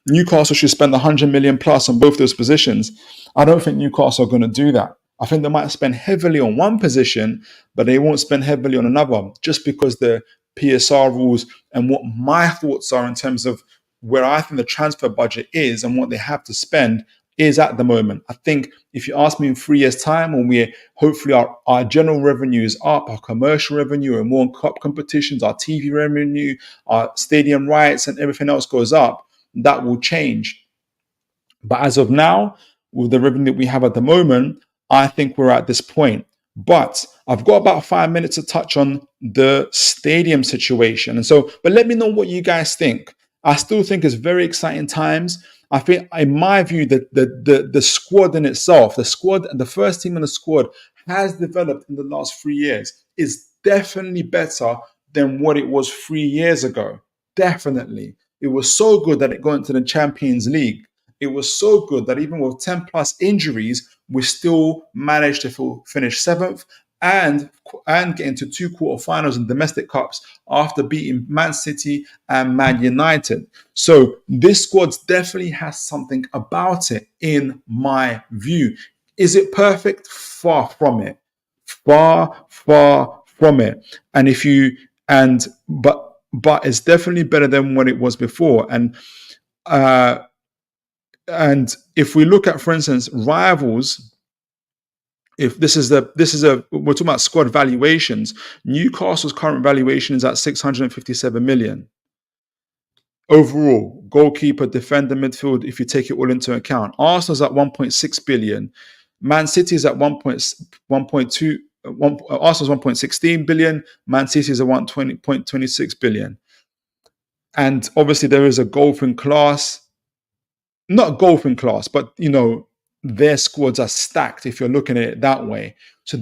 Newcastle should spend 100 million plus on both those positions. I don't think Newcastle are going to do that. I think they might spend heavily on one position, but they won't spend heavily on another, just because the PSR rules and what my thoughts are in terms of where I think the transfer budget is and what they have to spend is at the moment. I think if you ask me in 3 years' time, when we hopefully our general revenue is up, our commercial revenue and more cup competitions, our TV revenue, our stadium rights and everything else goes up, that will change. But as of now, with the revenue that we have at the moment, I think we're at this point. But I've got about 5 minutes to touch on the stadium situation. And so, but let me know what you guys think. I still think it's very exciting times. I think, in my view, that the squad in itself, the first team in the squad has developed in the last 3 years, is definitely better than what it was 3 years ago. Definitely. It was so good that it got into the Champions League. It was so good that even with 10 plus injuries, we still managed to finish seventh and get into two quarterfinals in domestic cups after beating Man City and Man United. So this squad definitely has something about it, in my view. Is it perfect? Far from it. Far from it. But it's definitely better than what it was before. And if we look at, for instance, rivals, if we're talking about squad valuations, Newcastle's current valuation is at 657 million. Overall, goalkeeper, defender, midfield, if you take it all into account. Arsenal's at 1.6 billion. Man City is at 1.2. Arsenal's 1.16 billion. Man City is at 1.26 billion. And obviously there is a golfing class. Not golfing class, but their squads are stacked if you're looking at it that way. So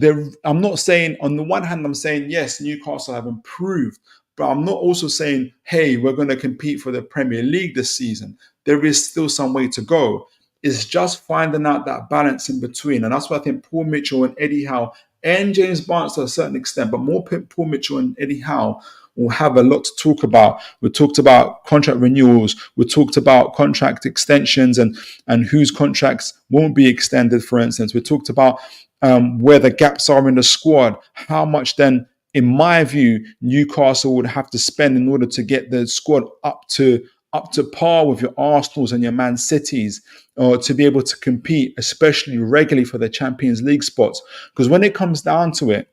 I'm not saying, on the one hand, I'm saying yes, Newcastle have improved, but I'm not also saying, hey, we're going to compete for the Premier League this season. There is still some way to go. It's just finding out that balance in between. And that's why I think Paul Mitchell and Eddie Howe and James Barnes to a certain extent, but more Paul Mitchell and Eddie Howe will have a lot to talk about. We talked about contract renewals. We talked about contract extensions and whose contracts won't be extended, for instance. We talked about where the gaps are in the squad. How much then, in my view, Newcastle would have to spend in order to get the squad up to par with your Arsenals and your Man Cities, or to be able to compete, especially regularly for the Champions League spots. Because when it comes down to it,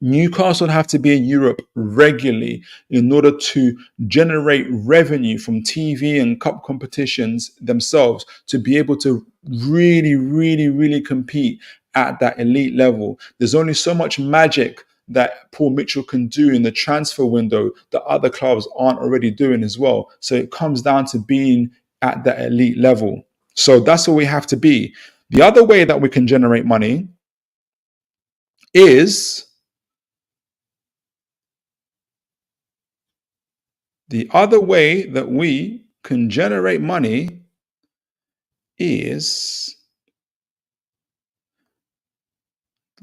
Newcastle would have to be in Europe regularly in order to generate revenue from TV and cup competitions themselves, to be able to really, really, really compete at that elite level. There's only so much magic that Paul Mitchell can do in the transfer window that other clubs aren't already doing as well. So it comes down to being at that elite level. So that's what we have to be. The other way that we can generate money is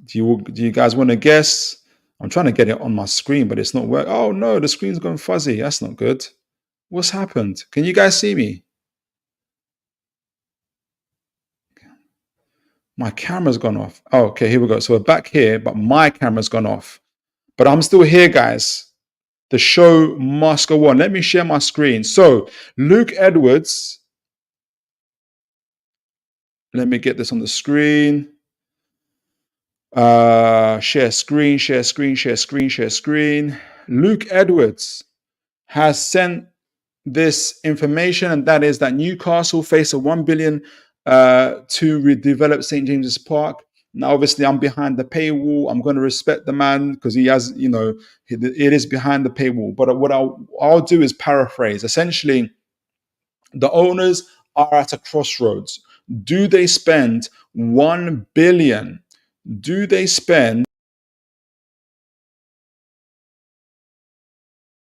do you guys want to guess? I'm trying to get it on my screen, but it's not working. Oh no, the screen's gone fuzzy. That's not good. What's happened? Can you guys see me? My camera's gone off. Oh, okay, here we go. So we're back here, but my camera's gone off. But I'm still here, guys. The show must go on. Let me share my screen. So Luke Edwards, let me get this on the screen. Share screen, share screen, share screen, share screen. Luke Edwards has sent this information, and that is that Newcastle face a 1 billion to redevelop St. James's Park. Now, obviously, I'm behind the paywall. I'm going to respect the man because he has, it is behind the paywall. But what I'll do is paraphrase. Essentially, the owners are at a crossroads. Do they spend 1 billion? Do they spend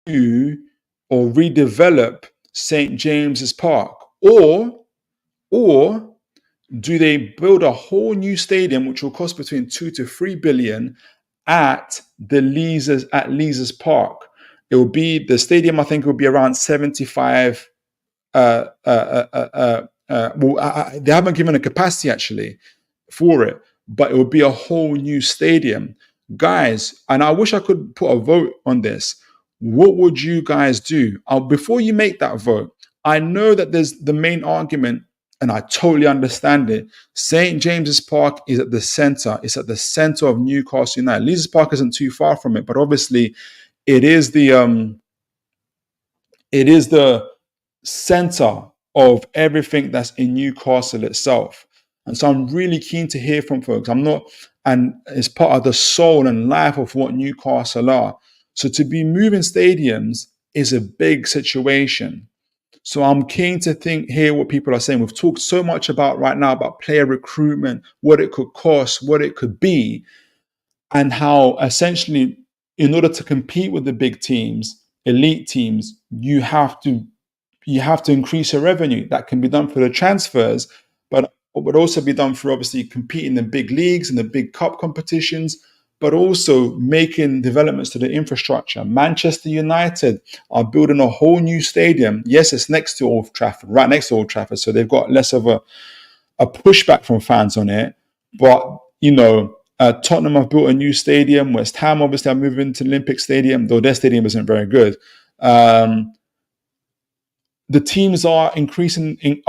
or redevelop St. James's Park? Or do they build a whole new stadium which will cost between 2 to 3 billion at Leazes Park? It will be the stadium, I think it will be around 75 they haven't given a capacity actually for it, but it will be a whole new stadium. Guys, and I wish I could put a vote on this. What would you guys do? Before you make that vote, I know that there's the main argument, and I totally understand it. St. James's Park is at the center. It's at the center of Newcastle United. Leazes Park isn't too far from it, but obviously it is the center of everything that's in Newcastle itself. And so I'm really keen to hear from folks. And it's part of the soul and life of what Newcastle are. So to be moving stadiums is a big situation. So I'm keen to hear what people are saying. We've talked so much right now about player recruitment, what it could cost, what it could be, and how essentially in order to compete with the big teams, elite teams, you have to increase your revenue. That can be done for the transfers, but it would also be done for obviously competing in big leagues and the big cup competitions, but also making developments to the infrastructure. Manchester United are building a whole new stadium. Yes, it's next to Old Trafford, right next to Old Trafford, so they've got less of a pushback from fans on it. But, Tottenham have built a new stadium. West Ham obviously are moving to the Olympic Stadium, though their stadium isn't very good. The teams are increasing in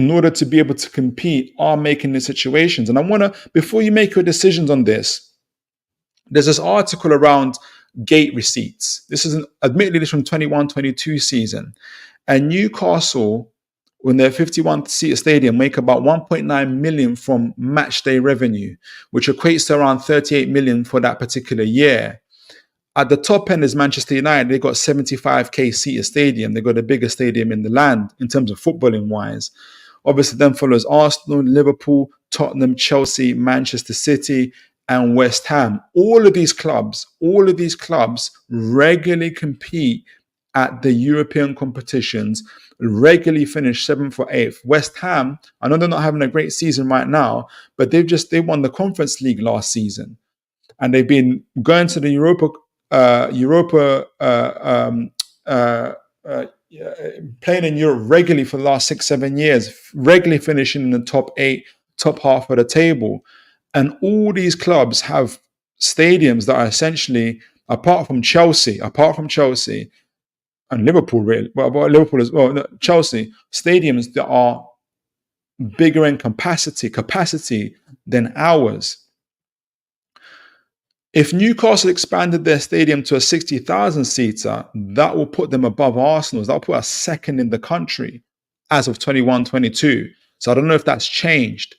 order to be able to compete, are making the situations. And I want to, before you make your decisions on this, there's this article around gate receipts. This is admittedly from 21-22 season. And Newcastle, when their 51-seat stadium, make about 1.9 million from match day revenue, which equates to around 38 million for that particular year. At the top end is Manchester United. They got 75k seater stadium. They got the biggest stadium in the land in terms of footballing wise. Obviously, then follows Arsenal, Liverpool, Tottenham, Chelsea, Manchester City, and West Ham. All of these clubs regularly compete at the European competitions, regularly finish 7th or 8th. West Ham, I know they're not having a great season right now, but they won the Conference League last season, and they've been going to the playing in Europe regularly for the last 6-7 years, regularly finishing in the top 8, top half of the table. And all these clubs have stadiums that are essentially, apart from Chelsea and Liverpool, really, well, Liverpool as well, no, Chelsea, stadiums that are bigger in capacity than ours. If Newcastle expanded their stadium to a 60,000 seater, that will put them above Arsenal's. That will put us second in the country as of 21-22. So I don't know if that's changed.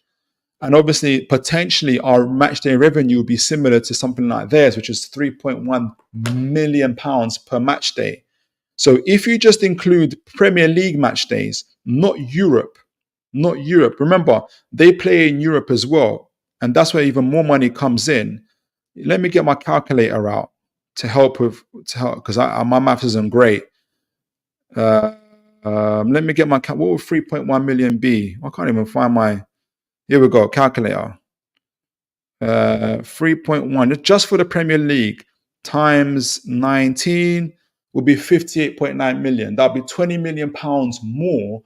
And obviously, potentially, our match day revenue will be similar to something like theirs, which is £3.1 million per match day. So if you just include Premier League match days, not Europe. Remember, they play in Europe as well. And that's where even more money comes in. Let me get my calculator out to help because my maths isn't great. Let me get what would 3.1 million be? I can't even find my. Here we go, calculator. 3.1 just for the Premier League times 19 will be 58.9 million. That'll be 20 million pounds more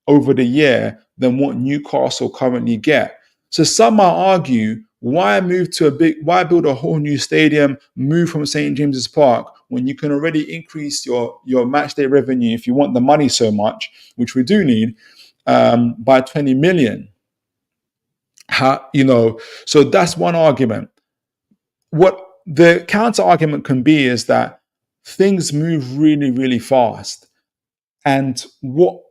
over the year than what Newcastle currently get. So some might argue, Why build a whole new stadium, move from St. James's Park when you can already increase your match day revenue if you want the money so much, which we do need, by 20 million? So that's one argument. What the counter argument can be is that things move really, really fast. And what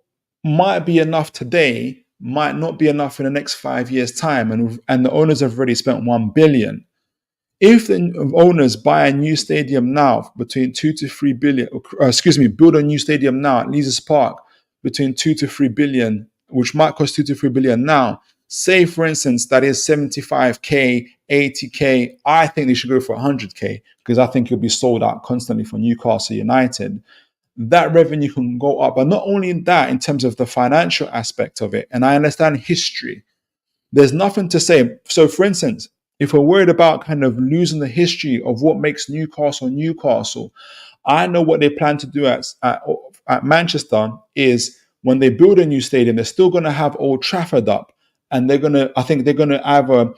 might be enough today might not be enough in the next 5 years' time. And the owners have already spent 1 billion. If the owners buy a new stadium now between 2 to 3 billion, build a new stadium now at Leazes Park between 2 to 3 billion, which might cost 2 to 3 billion now. Say, for instance, that is 75k, 80k. I think they should go for 100k because I think you'll be sold out constantly for Newcastle United. That revenue can go up. But not only that, in terms of the financial aspect of it, and I understand history, there's nothing to say. So, for instance, if we're worried about kind of losing the history of what makes Newcastle Newcastle, I know what they plan to do at Manchester is when they build a new stadium, they're still going to have Old Trafford up, and I think they're going to either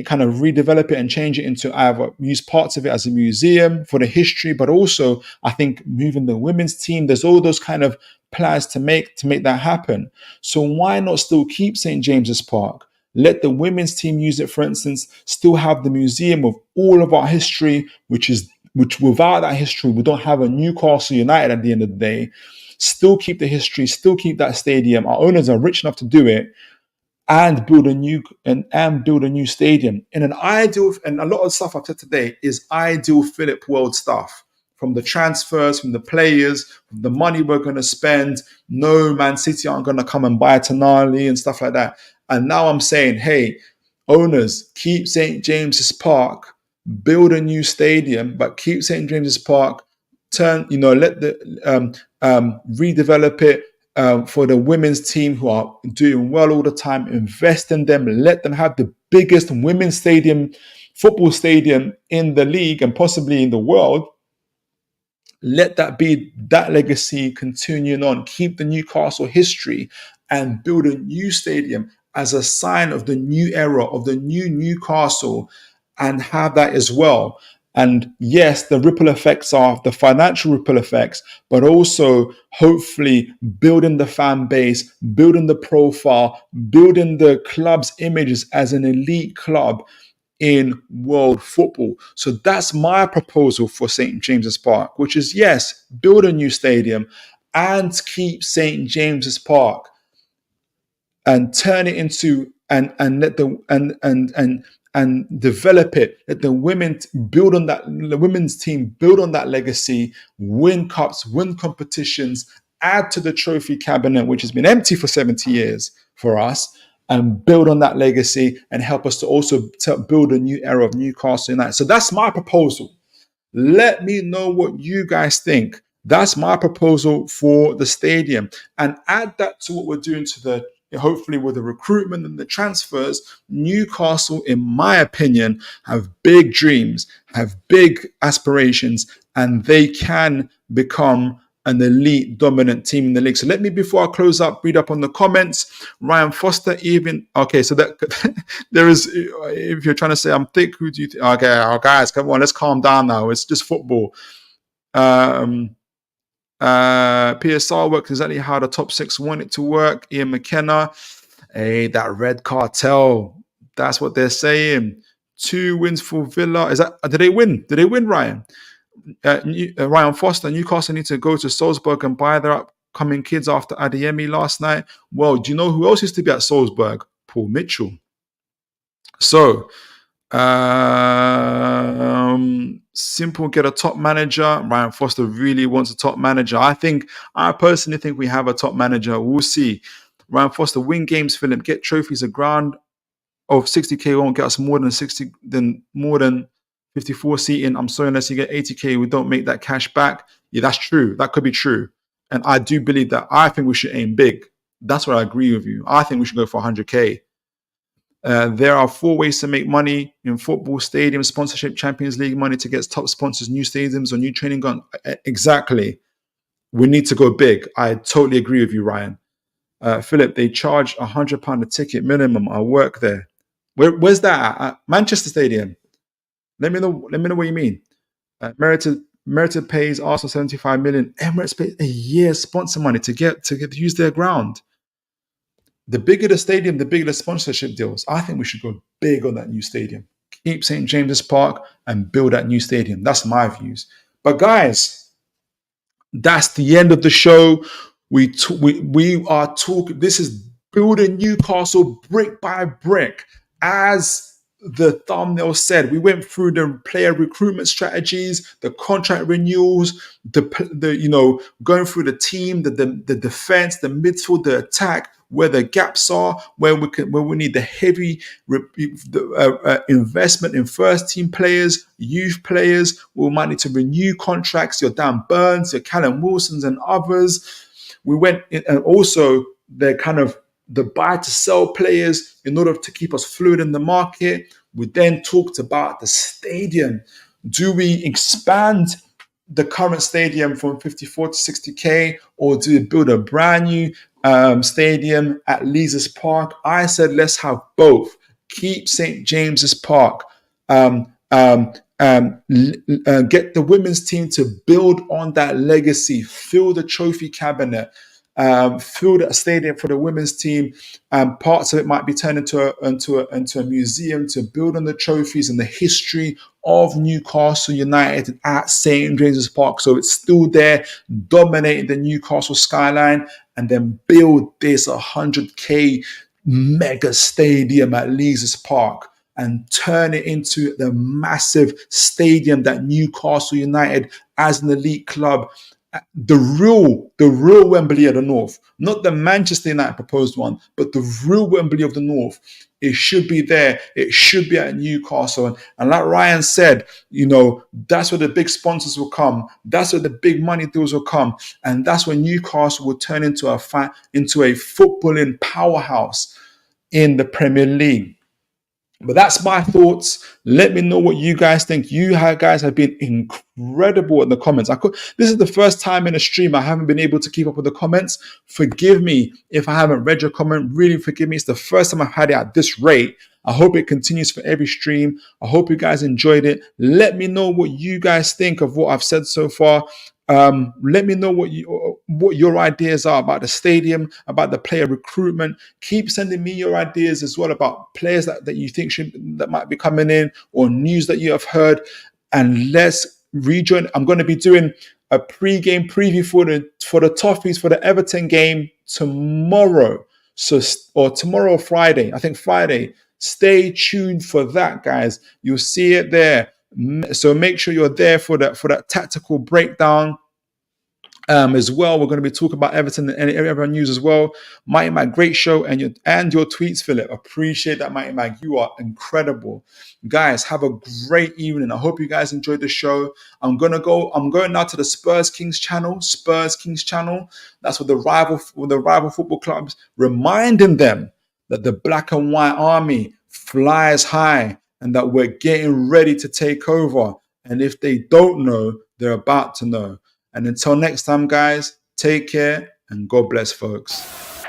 kind of redevelop it and change it into either use parts of it as a museum for the history, but also I think moving the women's team. There's all those kind of plans to make that happen. So why not still keep St. James's Park? Let the women's team use it, for instance, still have the museum of all of our history, which without that history, we don't have a Newcastle United at the end of the day. Still keep the history, still keep that stadium. Our owners are rich enough to do it, and build a new stadium. In an ideal, and a lot of stuff I've said today is ideal Philip world stuff. From the transfers, from the players, from the money we're going to spend. No, Man City aren't going to come and buy Tonali and stuff like that. And now I'm saying, hey, owners, keep St. James's Park, build a new stadium, but keep St. James's Park, let the redevelop it for the women's team who are doing well all the time. Invest in them, let them have the biggest women's football stadium in the league and possibly in the world. Let that be that legacy continuing on. Keep the Newcastle history and build a new stadium as a sign of the new era, of the new Newcastle, and have that as well. And yes, the ripple effects are the financial ripple effects, but also hopefully building the fan base, building the profile, building the club's images as an elite club in world football. So that's my proposal for St. James's Park, which is, yes, build a new stadium and keep St. James's Park and turn it into and let the and develop it. Let the women build on that. The women's team build on that legacy, win cups, win competitions, add to the trophy cabinet, which has been empty for 70 years for us, and build on that legacy and help us to also build a new era of Newcastle United. So that's my proposal. Let me know what you guys think. That's my proposal for the stadium, and add that to what we're doing hopefully with the recruitment and the transfers. Newcastle, in my opinion, have big dreams, have big aspirations, and they can become an elite dominant team in the league. So let me, before I close up, read up on the comments. Ryan Foster, so that there is, if you're trying to say I'm thick, who do you think? Okay, guys, come on, let's calm down now. It's just football. PSR works exactly how the top six want it to work. Ian McKenna, hey, that red cartel, that's what they're saying. 2 wins for Villa. Did they win? Did they win, Ryan? Ryan Foster, Newcastle need to go to Salzburg and buy their upcoming kids after Adeyemi last night. Well, do you know who else used to be at Salzburg? Paul Mitchell. So, Simple, get a top manager. Ryan Foster really wants a top manager. I personally think we have a top manager. We'll see. Ryan Foster, win games, Philip. Get trophies. A ground of 60k won't get us more than 54 seating. I'm sorry, unless you get 80k, we don't make that cash back. Yeah, that's true. That could be true. And I do believe that. I think we should aim big. That's where I agree with you. I think we should go for 100k. There are 4 ways to make money in football: stadium sponsorship, Champions League money to get top sponsors, new stadiums, or new training ground. Exactly. We need to go big. I totally agree with you, Ryan. Philip, they charge £100 a ticket minimum. I work there. Where's that at Manchester Stadium? Let me know. Let me know what you mean. Merited pays Arsenal 75 million. Emirates pays a year sponsor money to get to use their ground. The bigger the stadium, the bigger the sponsorship deals. I think we should go big on that new stadium. Keep St. James's Park and build that new stadium. That's my views. But guys, that's the end of the show. We are talking. This is building Newcastle brick by brick. As the thumbnail said, we went through the player recruitment strategies, the contract renewals, the going through the team, the defense, the midfield, the attack, where the gaps are, where we need the heavy investment in first team players, youth players. We might need to renew contracts. Your Dan Burns, your Callum Wilsons, and others. We went in, and also the buy to sell players in order to keep us fluid in the market. We then talked about the stadium. Do we expand the current stadium from 54 to 60K, or do we build a brand new stadium at Leazes Park? I said, let's have both. Keep St. James's Park. Get the women's team to build on that legacy, fill the trophy cabinet, fill that stadium for the women's team. Parts of it might be turned into a museum to build on the trophies and the history of Newcastle United at St. James's Park, so it's still there, dominating the Newcastle skyline, and then build this 100K mega stadium at Leazes Park and turn it into the massive stadium that Newcastle United, as an elite club, the real Wembley of the North, not the Manchester United proposed one, but the real Wembley of the North. It should be there. It should be at Newcastle. And like Ryan said, that's where the big sponsors will come. That's where the big money deals will come. And that's when Newcastle will turn into a footballing powerhouse in the Premier League. But that's my thoughts. Let me know what you guys think. You guys have been incredible in the comments. This is the first time in a stream I haven't been able to keep up with the comments. Forgive me if I haven't read your comment. Really forgive me. It's the first time I've had it at this rate. I hope it continues for every stream. I hope you guys enjoyed it. Let me know what you guys think of what I've said so far. Let me know what your ideas are about the stadium, about the player recruitment. Keep sending me your ideas as well about players that you think that might be coming in, or news that you have heard. And let's rejoin. I'm going to be doing a pre-game preview for the Toffees for the Everton game tomorrow. Or tomorrow or Friday. I think Friday. Stay tuned for that, guys. You'll see it there. So make sure you're there for that tactical breakdown as well. We're going to be talking about Everton and every news as well. Mighty Mag, great show, and your tweets, Philip. Appreciate that, Mighty Mag. You are incredible, guys. Have a great evening. I hope you guys enjoyed the show. I'm going now to the Spurs Kings channel. That's with the rival football clubs, reminding them that the black and white army flies high, and that we're getting ready to take over. And if they don't know, they're about to know. And until next time, guys, take care and God bless, folks.